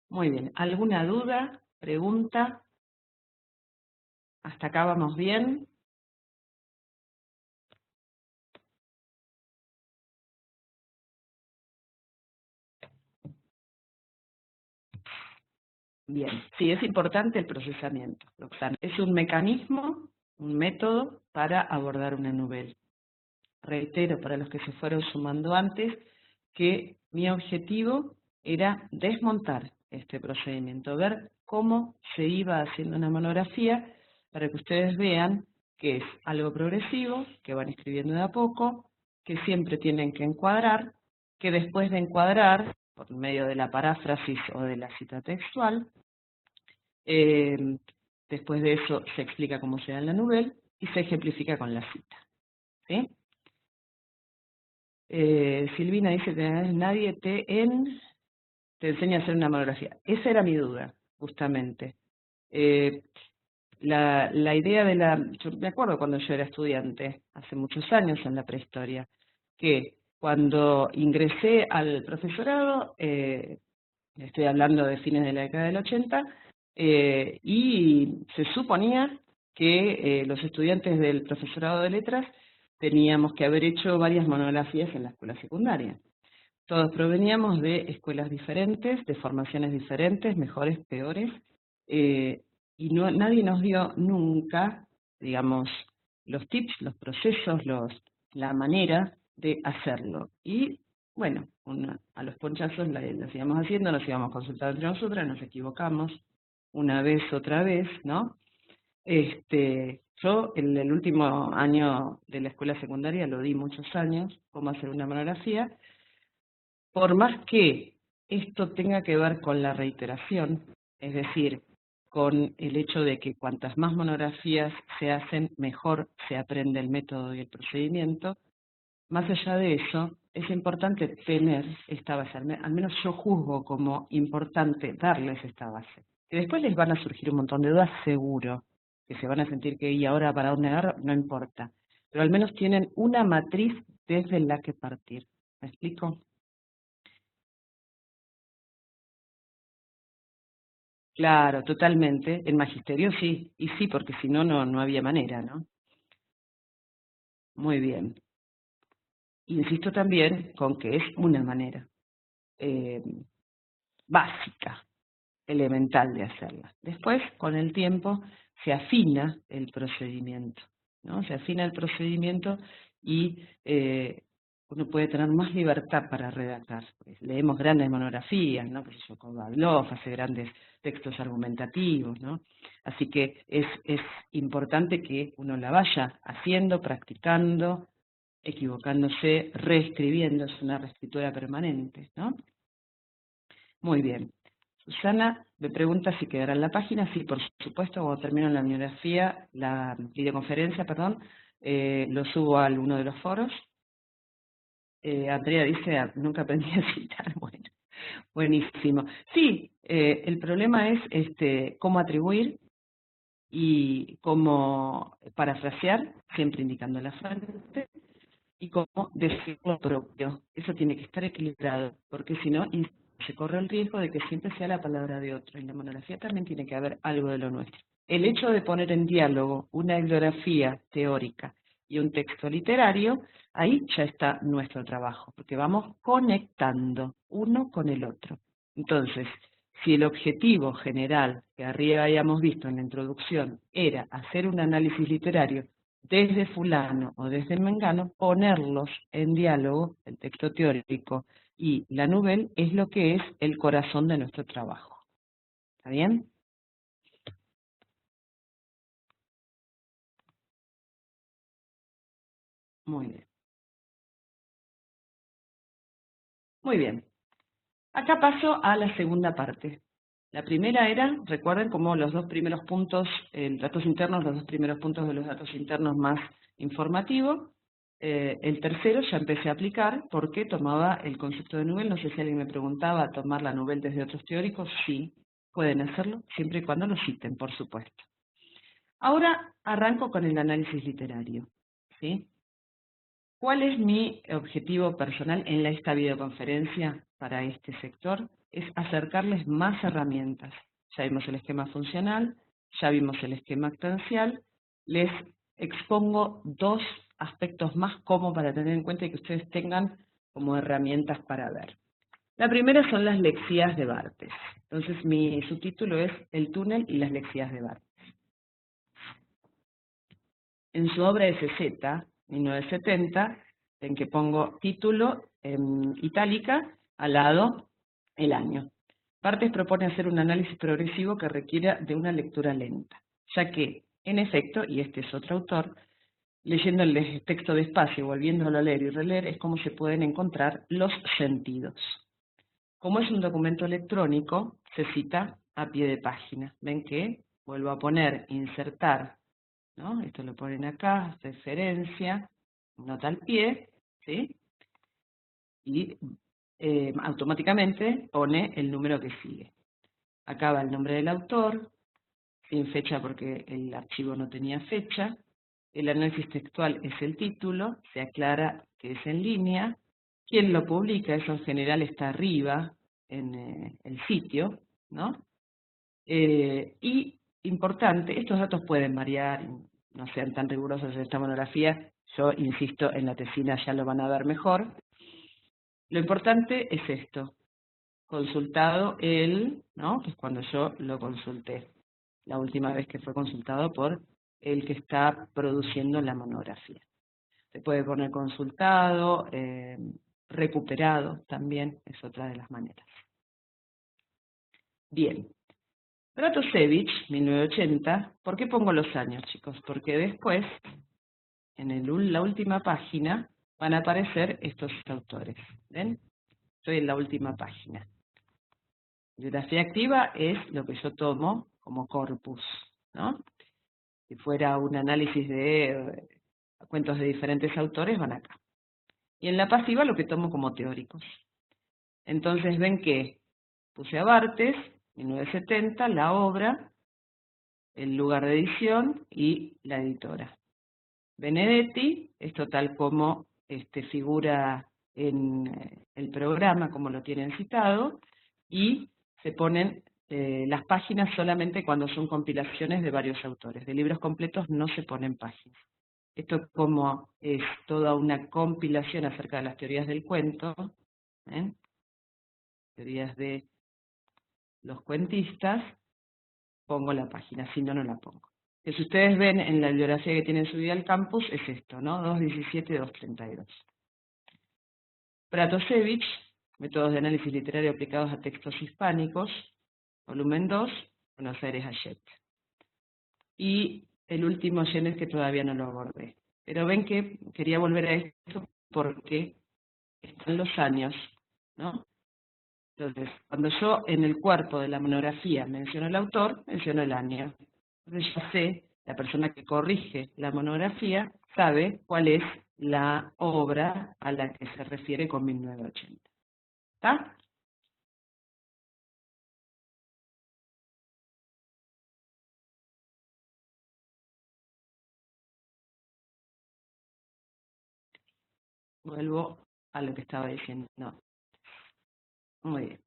Muy bien, ¿alguna duda, pregunta? ¿Hasta acá vamos bien? Bien, sí, es importante el procesamiento, Roxana. Es un mecanismo, un método para abordar una novela. Reitero, para los que se fueron sumando antes, que mi objetivo era desmontar este procedimiento, ver cómo se iba haciendo una monografía para que ustedes vean que es algo progresivo, que van escribiendo de a poco, que siempre tienen que encuadrar, que después de encuadrar, por medio de la paráfrasis o de la cita textual, Después de eso se explica cómo se da en la Nouvelle y se ejemplifica con la cita. ¿Sí? Silvina dice que nadie te enseña a hacer una monografía. Esa era mi duda, justamente. La idea de yo me acuerdo cuando yo era estudiante, hace muchos años en la prehistoria, que cuando ingresé al profesorado, estoy hablando de fines de la década del 80, y se suponía que los estudiantes del profesorado de letras teníamos que haber hecho varias monografías en la escuela secundaria. Todos proveníamos de escuelas diferentes, de formaciones diferentes, mejores, peores, y nadie nos dio nunca, digamos, los tips, los procesos, la manera de hacerlo. Y bueno, a los ponchazos lo íbamos haciendo, nos íbamos consultando entre nosotras, nos equivocamos una vez, otra vez, ¿no? Yo en el último año de la escuela secundaria lo di muchos años, cómo hacer una monografía. Por más que esto tenga que ver con la reiteración, es decir, con el hecho de que cuantas más monografías se hacen, mejor se aprende el método y el procedimiento, más allá de eso, es importante tener esta base, al menos yo juzgo como importante darles esta base. Que después les van a surgir un montón de dudas, seguro, que se van a sentir que, ¿y ahora para dónde agarro? No importa. Pero al menos tienen una matriz desde la que partir. ¿Me explico? Claro, totalmente. El magisterio sí, y sí, porque si no, no había manera, ¿no? Muy bien. Insisto también con que es una manera eh, básica, elemental de hacerla. Después, con el tiempo, se afina el procedimiento, ¿no? Se afina el procedimiento y uno puede tener más libertad para redactar. Pues leemos grandes monografías, ¿no? Por eso Kovadlov hace grandes textos argumentativos, ¿no? Así que es importante que uno la vaya haciendo, practicando, equivocándose, reescribiendo, es una reescritura permanente, ¿no? Muy bien. Susana me pregunta si quedará en la página. Sí, por supuesto, cuando termino la bibliografía, la videoconferencia, perdón, lo subo a alguno de los foros. Andrea dice, nunca aprendí a citar. Bueno, buenísimo. Sí, el problema es cómo atribuir y cómo parafrasear, siempre indicando la fuente, y cómo decir lo propio. Eso tiene que estar equilibrado, porque si no, se corre el riesgo de que siempre sea la palabra de otro. En la monografía también tiene que haber algo de lo nuestro. El hecho de poner en diálogo una bibliografía teórica y un texto literario, ahí ya está nuestro trabajo, porque vamos conectando uno con el otro. Entonces, si el objetivo general que arriba habíamos visto en la introducción era hacer un análisis literario desde fulano o desde mengano, ponerlos en diálogo, el texto teórico y la Nouvelle, es lo que es el corazón de nuestro trabajo. ¿Está bien? Muy bien. Muy bien. Acá paso a la segunda parte. La primera era, recuerden, como los dos primeros puntos, datos internos, los dos primeros puntos de los datos internos más informativos. El tercero ya empecé a aplicar porque tomaba el concepto de Nouvelle. No sé si alguien me preguntaba, ¿tomar la Nouvelle desde otros teóricos? Sí, pueden hacerlo, siempre y cuando lo citen, por supuesto. Ahora arranco con el análisis literario, ¿sí? ¿Cuál es mi objetivo personal en esta videoconferencia para este sector? Es acercarles más herramientas. Ya vimos el esquema funcional, ya vimos el esquema actancial. Les expongo dos aspectos más como para tener en cuenta y que ustedes tengan como herramientas para ver. La primera son las lexías de Barthes. Entonces mi subtítulo es El túnel y las lexías de Barthes. En su obra SZ, 1970, en que pongo título en itálica, al lado el año. Barthes propone hacer un análisis progresivo que requiera de una lectura lenta, ya que, en efecto, y este es otro autor, leyendo el texto despacio, volviéndolo a leer y releer, es como se pueden encontrar los sentidos. Como es un documento electrónico, se cita a pie de página. ¿Ven que vuelvo a poner insertar, ¿no? Esto lo ponen acá, referencia, nota al pie, ¿sí? Y automáticamente pone el número que sigue. Acá va el nombre del autor, sin fecha porque el archivo no tenía fecha. El análisis textual es el título, se aclara que es en línea. Quien lo publica, eso en general está arriba en el sitio, ¿no? Y importante, estos datos pueden variar, no sean tan rigurosos en esta monografía, yo insisto, en la tesina ya lo van a ver mejor. Lo importante es esto, consultado el, ¿no? Que es cuando yo lo consulté, la última vez que fue consultado por el que está produciendo la monografía. Se puede poner consultado, recuperado también, es otra de las maneras. Bien. Bratusevich, 1980, ¿por qué pongo los años, chicos? Porque después, en la última página, van a aparecer estos autores. ¿Ven? Estoy en la última página. Bibliografía activa es lo que yo tomo como corpus, ¿no? Si fuera un análisis de cuentos de diferentes autores, van acá. Y en la pasiva lo que tomo como teóricos. Entonces ven que puse a Barthes, 1970, la obra, el lugar de edición y la editora. Benedetti, esto tal como figura en el programa, como lo tienen citado, y se ponen las páginas solamente cuando son compilaciones de varios autores. De libros completos no se ponen páginas. Esto como es toda una compilación acerca de las teorías del cuento, teorías de los cuentistas, pongo la página, si no, no la pongo. Que si ustedes ven en la bibliografía que tienen subida al campus, es esto, ¿no? 217 y 232. Bratusevich, Métodos de análisis literario aplicados a textos hispánicos, volumen 2, Buenos Aires Hachette. Y el último Yenes que todavía no lo abordé. Pero ven que quería volver a esto porque están los años, ¿no? Entonces, cuando yo en el cuerpo de la monografía menciono el autor, menciono el año. Entonces ya sé, la persona que corrige la monografía sabe cuál es la obra a la que se refiere con 1980. ¿Está? Vuelvo a lo que estaba diciendo. No. Muy bien.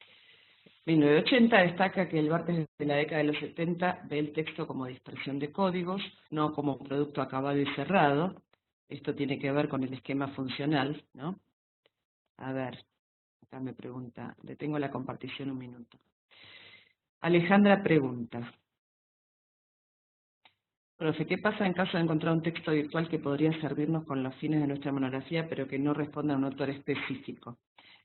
1980 destaca que el Barthes de la década de los 70 ve el texto como dispersión de códigos, no como un producto acabado y cerrado. Esto tiene que ver con el esquema funcional, ¿no? A ver, acá me pregunta, detengo la compartición un minuto. Alejandra pregunta, profe, ¿qué pasa en caso de encontrar un texto virtual que podría servirnos con los fines de nuestra monografía, pero que no responda a un autor específico?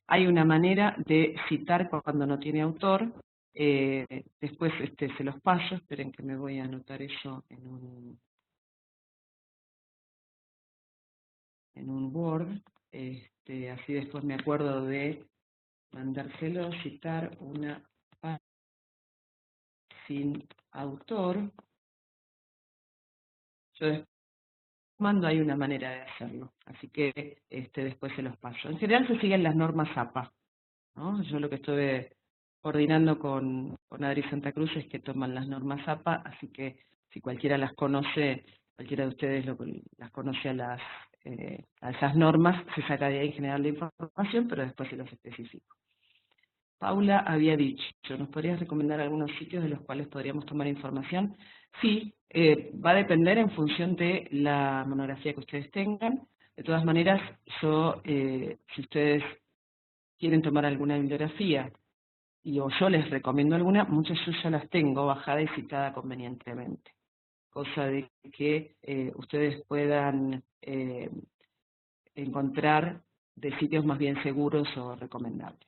Hay una manera de citar cuando no tiene autor, después se los paso, esperen que me voy a anotar eso en un Word, así después me acuerdo de mandárselo, citar una página sin autor. Yo después mando, hay una manera de hacerlo, así que después se los paso. En general se siguen las normas APA, ¿no? Yo lo que estuve coordinando con Adri Santa Cruz es que toman las normas APA, así que si cualquiera las conoce, cualquiera de ustedes las conoce a esas normas, se saca de ahí en general la información, pero después se los especifico. Paula había dicho, ¿nos podrías recomendar algunos sitios de los cuales podríamos tomar información? Sí, va a depender en función de la monografía que ustedes tengan. De todas maneras, si ustedes quieren tomar alguna bibliografía o yo les recomiendo alguna, muchas yo ya las tengo bajada y citada convenientemente. Cosa de que ustedes puedan encontrar de sitios más bien seguros o recomendables.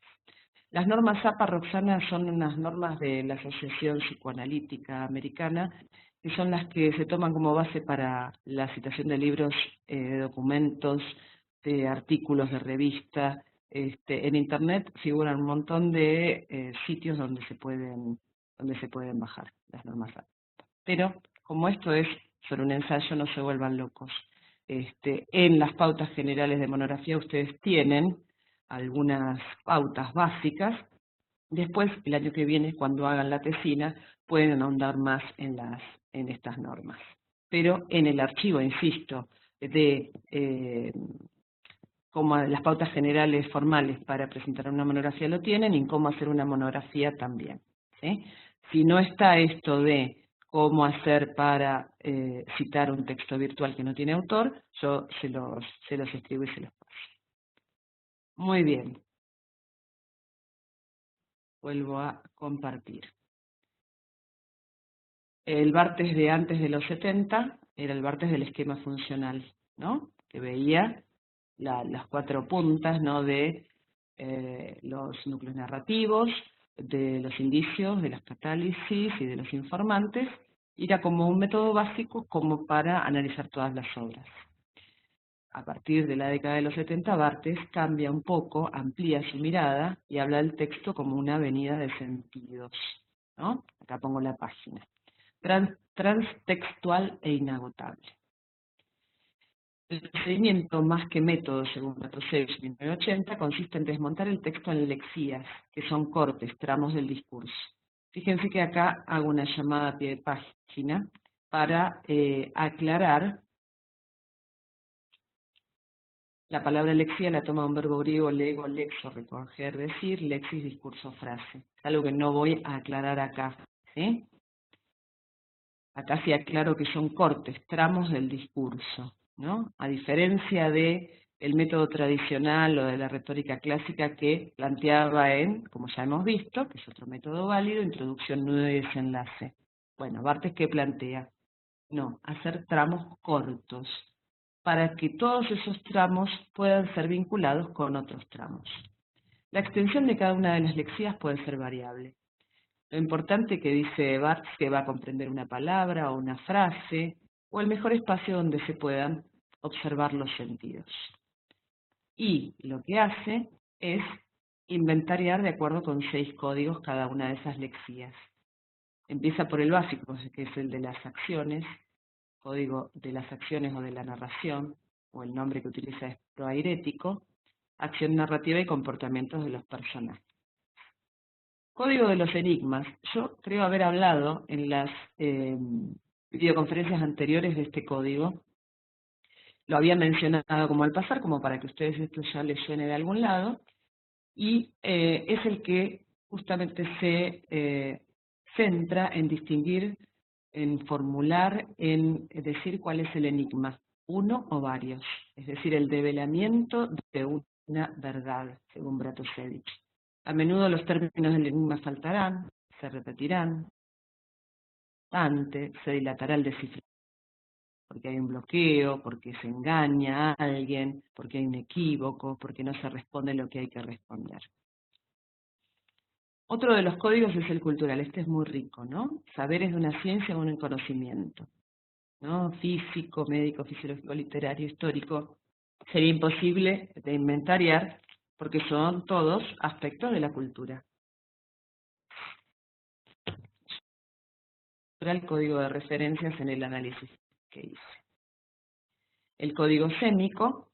Las normas APA, Roxana, son unas normas de la Asociación Psicoanalítica Americana, que son las que se toman como base para la citación de libros, de documentos, de artículos de revista. En Internet figuran un montón de sitios donde se pueden bajar las normas APA. Pero como esto es solo un ensayo, no se vuelvan locos. En las pautas generales de monografía ustedes tienen algunas pautas básicas. Después, el año que viene, cuando hagan la tesina, pueden ahondar más en estas normas. Pero en el archivo, insisto, de cómo las pautas generales formales para presentar una monografía lo tienen y cómo hacer una monografía también, ¿sí? Si no está esto de cómo hacer para citar un texto virtual que no tiene autor, yo se los escribo y se los paso. Muy bien. Vuelvo a compartir. El Barthes de antes de los 70 era el Barthes del esquema funcional, ¿no? Que veía las 4 puntas, ¿no? De los núcleos narrativos, de los indicios, de las catálisis y de los informantes. Era como un método básico como para analizar todas las obras. A partir de la década de los 70, Barthes cambia un poco, amplía su mirada y habla del texto como una avenida de sentidos, ¿no? Acá pongo la página. Transtextual e inagotable. El procedimiento, más que método, según Matrosevich 1980, consiste en desmontar el texto en lexías, que son cortes, tramos del discurso. Fíjense que acá hago una llamada a pie de página para aclarar. La palabra lexía la toma un verbo griego lego, lexo, recoger, decir, lexis, discurso, frase. Es algo que no voy a aclarar acá, ¿sí? Acá sí aclaro que son cortes, tramos del discurso, ¿no? A diferencia de el método tradicional o de la retórica clásica que planteaba como ya hemos visto, que es otro método válido, introducción, nudo y desenlace. Bueno, Barthes, ¿qué plantea? No, hacer tramos cortos, para que todos esos tramos puedan ser vinculados con otros tramos. La extensión de cada una de las lexías puede ser variable. Lo importante que dice Barthes que va a comprender una palabra o una frase, o el mejor espacio donde se puedan observar los sentidos. Y lo que hace es inventariar de acuerdo con 6 códigos cada una de esas lexías. Empieza por el básico, que es el de las acciones, código de las acciones o de la narración, o el nombre que utiliza es proairético, acción narrativa y comportamientos de los personajes. Código de los enigmas. Yo creo haber hablado en las videoconferencias anteriores de este código. Lo había mencionado como al pasar, como para que ustedes esto ya les suene de algún lado. Y es el que justamente se centra en distinguir, en formular, en decir cuál es el enigma, uno o varios. Es decir, el develamiento de una verdad, según Bratusevich. A menudo los términos del enigma faltarán, se repetirán, se dilatará el descifrado, porque hay un bloqueo, porque se engaña a alguien, porque hay un equívoco, porque no se responde lo que hay que responder. Otro de los códigos es el cultural. Este es muy rico, ¿no? Saberes de una ciencia o un conocimiento, ¿no? Físico, médico, fisiológico, literario, histórico. Sería imposible de inventariar porque son todos aspectos de la cultura. El código de referencias en el análisis que hice. El código sémico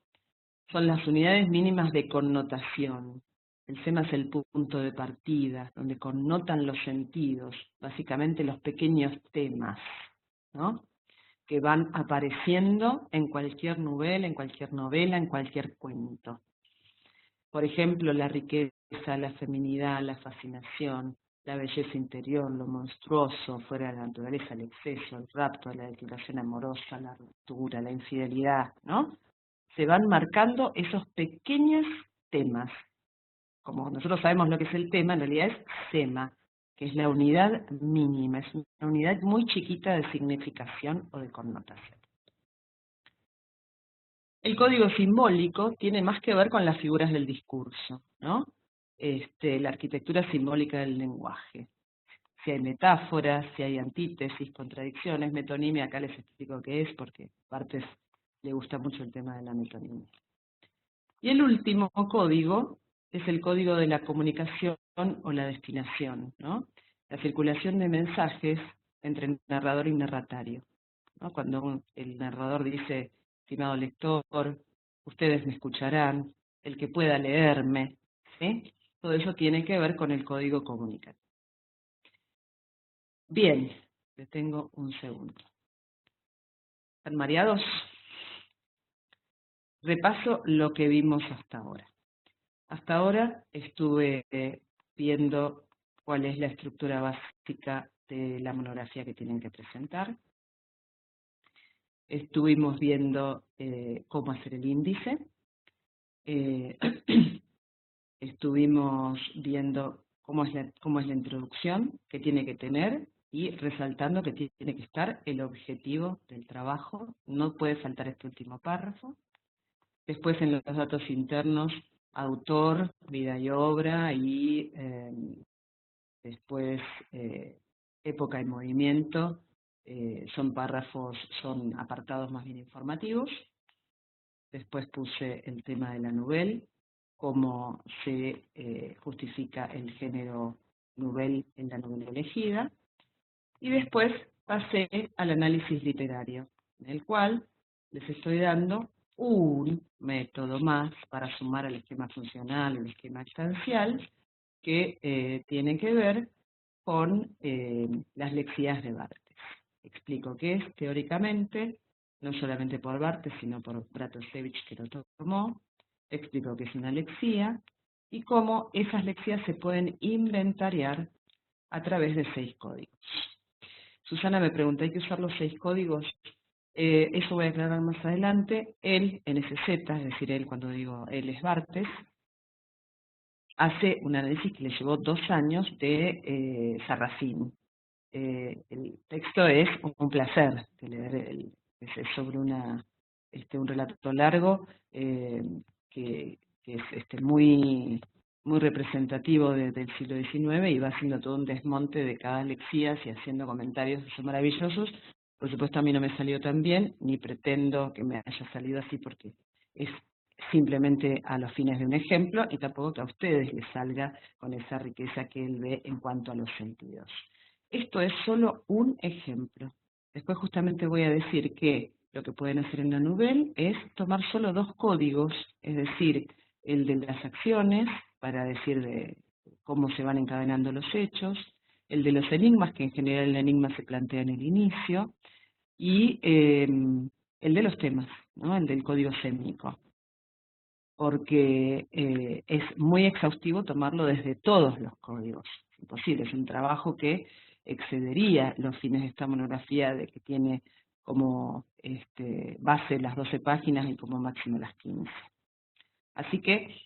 son las unidades mínimas de connotación. El sema es el punto de partida, donde connotan los sentidos, básicamente los pequeños temas, ¿no? Que van apareciendo en cualquier novela, en cualquier cuento. Por ejemplo, la riqueza, la feminidad, la fascinación, la belleza interior, lo monstruoso, fuera de la naturaleza, el exceso, el rapto, la declaración amorosa, la ruptura, la infidelidad, ¿no? Se van marcando esos pequeños temas. Como nosotros sabemos lo que es el tema, en realidad es sema, que es la unidad mínima, es una unidad muy chiquita de significación o de connotación. El código simbólico tiene más que ver con las figuras del discurso, ¿no? La arquitectura simbólica del lenguaje. Si hay metáforas, si hay antítesis, contradicciones, metonimia, acá les explico qué es, porque a Barthes le gusta mucho el tema de la metonimia. Y el último código es el código de la comunicación o la destinación, ¿no? La circulación de mensajes entre narrador y narratario, ¿no? Cuando el narrador dice, estimado lector, ustedes me escucharán, el que pueda leerme, ¿sí? Todo eso tiene que ver con el código comunicativo. Bien, detengo un segundo. ¿Están mareados? Repaso lo que vimos hasta ahora. Hasta ahora estuve viendo cuál es la estructura básica de la monografía que tienen que presentar. Estuvimos viendo cómo hacer el índice. Estuvimos viendo cómo es la introducción que tiene que tener y resaltando que tiene que estar el objetivo del trabajo. No puede faltar este último párrafo. Después en los datos internos, autor, vida y obra y después época y movimiento. Son apartados más bien informativos. Después puse el tema de la nouvelle, cómo se justifica el género nouvelle en la novela elegida. Y después pasé al análisis literario, en el cual les estoy dando un método más para sumar al esquema funcional, el esquema estancial, que tiene que ver con las lexías de Barthes. Explico qué es teóricamente, no solamente por Barthes, sino por Bratošević, que lo tomó. Explico qué es una lexía y cómo esas lexías se pueden inventariar a través de 6 códigos. Susana me pregunta, ¿hay que usar los 6 códigos? Eso voy a aclarar más adelante. Él, NSZ, es decir, él, cuando digo él es Barthes, hace un análisis que le llevó 2 años de Sarracín. El texto es un placer de leer, es sobre un relato largo que es muy representativo del siglo XIX y va haciendo todo un desmonte de cada lexía y haciendo comentarios que son maravillosos. Por supuesto a mí no me salió tan bien, ni pretendo que me haya salido así porque es simplemente a los fines de un ejemplo y tampoco que a ustedes les salga con esa riqueza que él ve en cuanto a los sentidos. Esto es solo un ejemplo. Después justamente voy a decir que lo que pueden hacer en la nouvelle es tomar solo 2 códigos, es decir, el de las acciones, para decir de cómo se van encadenando los hechos, el de los enigmas, que en general el enigma se plantea en el inicio, y el de los temas, ¿no? El del código sémico, porque es muy exhaustivo tomarlo desde todos los códigos. Es imposible, es un trabajo que excedería los fines de esta monografía, de que tiene como base las 12 páginas y como máximo las 15. Así que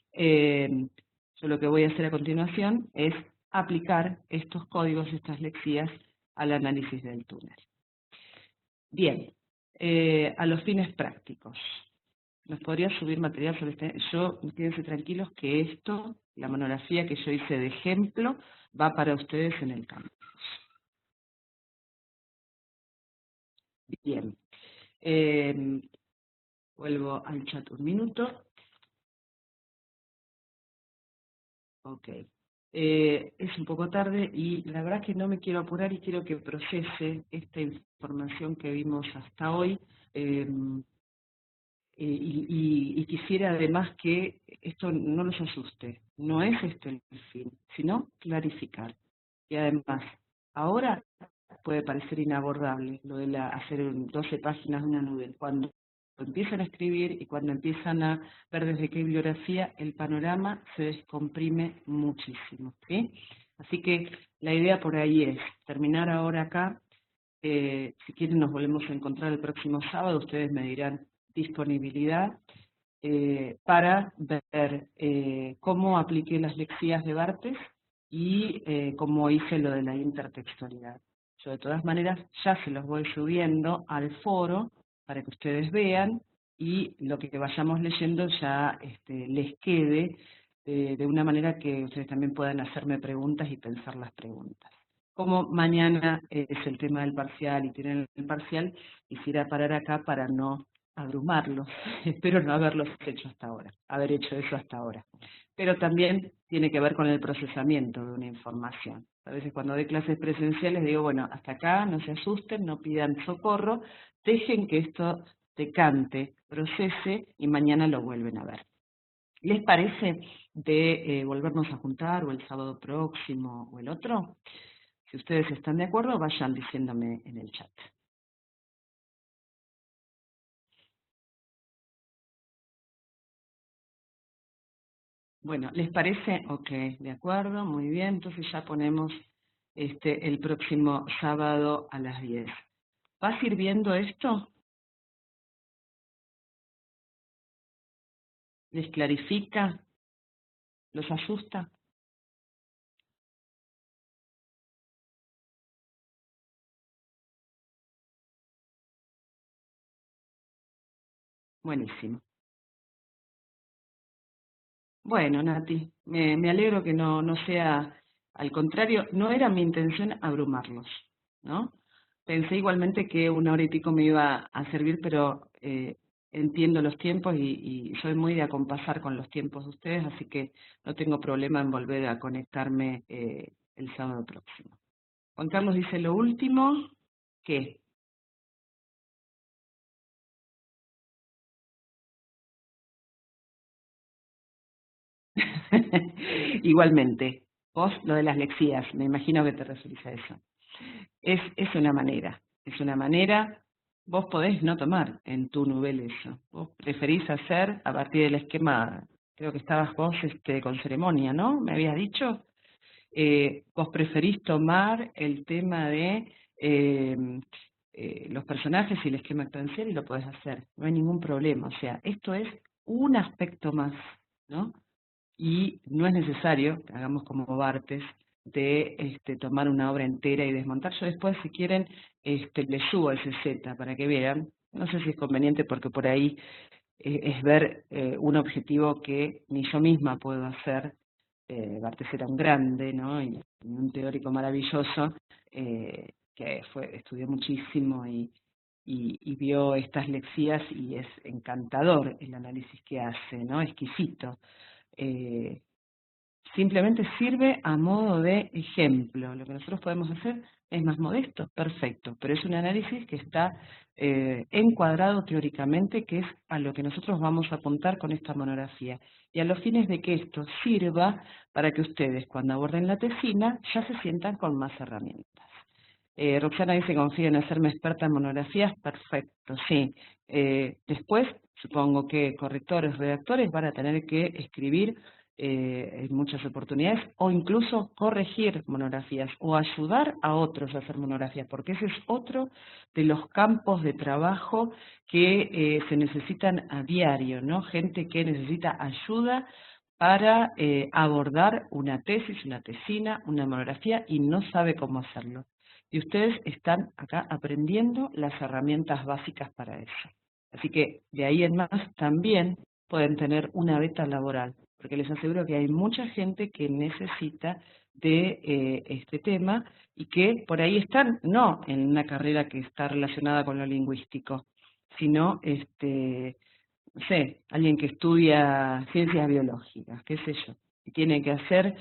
yo lo que voy a hacer a continuación es aplicar estos códigos, estas lexías, al análisis del túnel. Bien, a los fines prácticos. ¿Nos podría subir material sobre este? Quédense tranquilos que esto, la monografía que yo hice de ejemplo, va para ustedes en el campus. Bien. Vuelvo al chat un minuto. Ok. Es un poco tarde y la verdad es que no me quiero apurar y quiero que procese esta información que vimos hasta hoy. Y quisiera además que esto no los asuste. No es esto el fin, sino clarificar. Y además, ahora puede parecer inabordable lo de hacer 12 páginas de una novela. Cuando empiezan a escribir y cuando empiezan a ver desde qué bibliografía, el panorama se descomprime muchísimo, ¿sí? Así que la idea por ahí es terminar ahora acá. Si quieren nos volvemos a encontrar el próximo sábado, ustedes me dirán disponibilidad para ver cómo apliqué las lexías de Barthes y cómo hice lo de la intertextualidad. Yo de todas maneras ya se los voy subiendo al foro para que ustedes vean y lo que vayamos leyendo ya les quede de una manera que ustedes también puedan hacerme preguntas y pensar las preguntas. Como mañana es el tema del parcial y tienen el parcial, quisiera parar acá para no abrumarlos. Espero no haberlos hecho hasta ahora, haber hecho eso hasta ahora. Pero también tiene que ver con el procesamiento de una información. A veces cuando doy clases presenciales digo, bueno, hasta acá, no se asusten, no pidan socorro, dejen que esto decante, procese y mañana lo vuelven a ver. ¿Les parece de volvernos a juntar o el sábado próximo o el otro? Si ustedes están de acuerdo, vayan diciéndome en el chat. Bueno, ¿les parece? Ok, de acuerdo, muy bien. Entonces ya ponemos el próximo sábado a las 10. ¿Va sirviendo esto? ¿Les clarifica? ¿Los asusta? Buenísimo. Bueno, Nati, me alegro que no sea, al contrario, no era mi intención abrumarlos, ¿no? Pensé igualmente que una hora y pico me iba a servir, pero entiendo los tiempos y soy muy de acompasar con los tiempos de ustedes, así que no tengo problema en volver a conectarme el sábado próximo. Juan Carlos dice lo último, ¿qué? Igualmente, vos lo de las lexías, me imagino que te referís a eso. Es es una manera, vos podés no tomar en tu nivel eso, vos preferís hacer a partir del esquema, creo que estabas vos con ceremonia, ¿no? Me habías dicho, vos preferís tomar el tema de eh, los personajes y el esquema actoral y lo podés hacer, no hay ningún problema, o sea, esto es un aspecto más, ¿no? Y no es necesario que hagamos como Bartes de tomar una obra entera y desmontar. Yo después, si quieren, les subo ese Z para que vean. No sé si es conveniente porque por ahí es ver un objetivo que ni yo misma puedo hacer. Bartes era un grande, ¿no? Y un teórico maravilloso que estudió muchísimo y vio estas lexías y es encantador el análisis que hace, ¿no? Exquisito. Eh, Simplemente sirve a modo de ejemplo. Lo que nosotros podemos hacer es más modesto, perfecto, pero es un análisis que está encuadrado teóricamente, que es a lo que nosotros vamos a apuntar con esta monografía. Y a los fines de que esto sirva para que ustedes, cuando aborden la tesina, ya se sientan con más herramientas. Roxana dice, confío en hacerme experta en monografías, perfecto, sí. Después, supongo que correctores, redactores van a tener que escribir en muchas oportunidades o incluso corregir monografías o ayudar a otros a hacer monografías, porque ese es otro de los campos de trabajo que se necesitan a diario, ¿no? Gente que necesita ayuda para abordar una tesis, una tesina, una monografía y no sabe cómo hacerlo. Y ustedes están acá aprendiendo las herramientas básicas para eso. Así que de ahí en más también pueden tener una beta laboral, porque les aseguro que hay mucha gente que necesita de este tema y que por ahí están, no en una carrera que está relacionada con lo lingüístico, sino no sé, alguien que estudia ciencias biológicas, qué sé yo, y tiene que hacer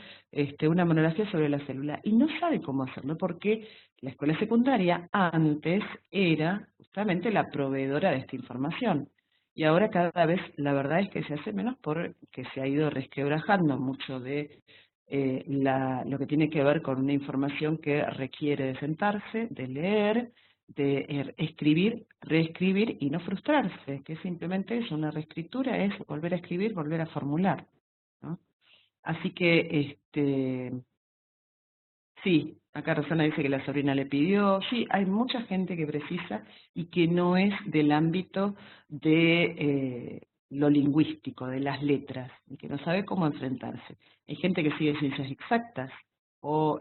una monografía sobre la célula y no sabe cómo hacerlo porque la escuela secundaria antes era justamente la proveedora de esta información. Y ahora cada vez la verdad es que se hace menos porque se ha ido resquebrajando mucho de lo que tiene que ver con una información que requiere de sentarse, de leer, de escribir, reescribir y no frustrarse, que es simplemente eso, una reescritura es volver a escribir, volver a formular, ¿no? Así que, sí, acá Rosana dice que la sobrina le pidió, sí, hay mucha gente que precisa y que no es del ámbito de lo lingüístico, de las letras, y que no sabe cómo enfrentarse. Hay gente que sigue ciencias exactas o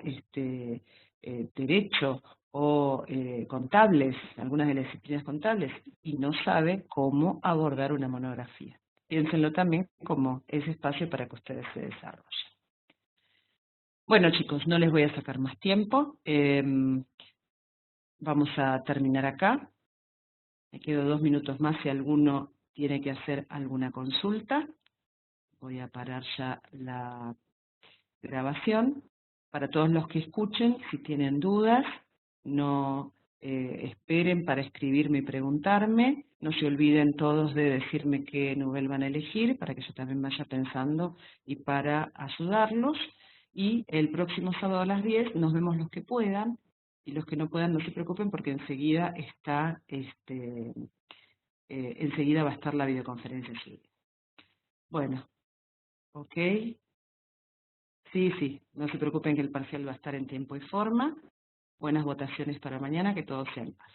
derecho o contables, algunas de las disciplinas contables, y no sabe cómo abordar una monografía. Piénsenlo también como ese espacio para que ustedes se desarrollen. Bueno, chicos, no les voy a sacar más tiempo. Vamos a terminar acá. Me quedo 2 minutos más si alguno tiene que hacer alguna consulta. Voy a parar ya la grabación. Para todos los que escuchen, si tienen dudas, no esperen para escribirme y preguntarme. No se olviden todos de decirme qué nivel van a elegir para que yo también vaya pensando y para ayudarlos. Y el próximo sábado a las 10 nos vemos los que puedan, y los que no puedan no se preocupen porque enseguida enseguida va a estar la videoconferencia. Bueno, ok. Sí, no se preocupen que el parcial va a estar en tiempo y forma. Buenas votaciones para mañana, que todo sea en paz.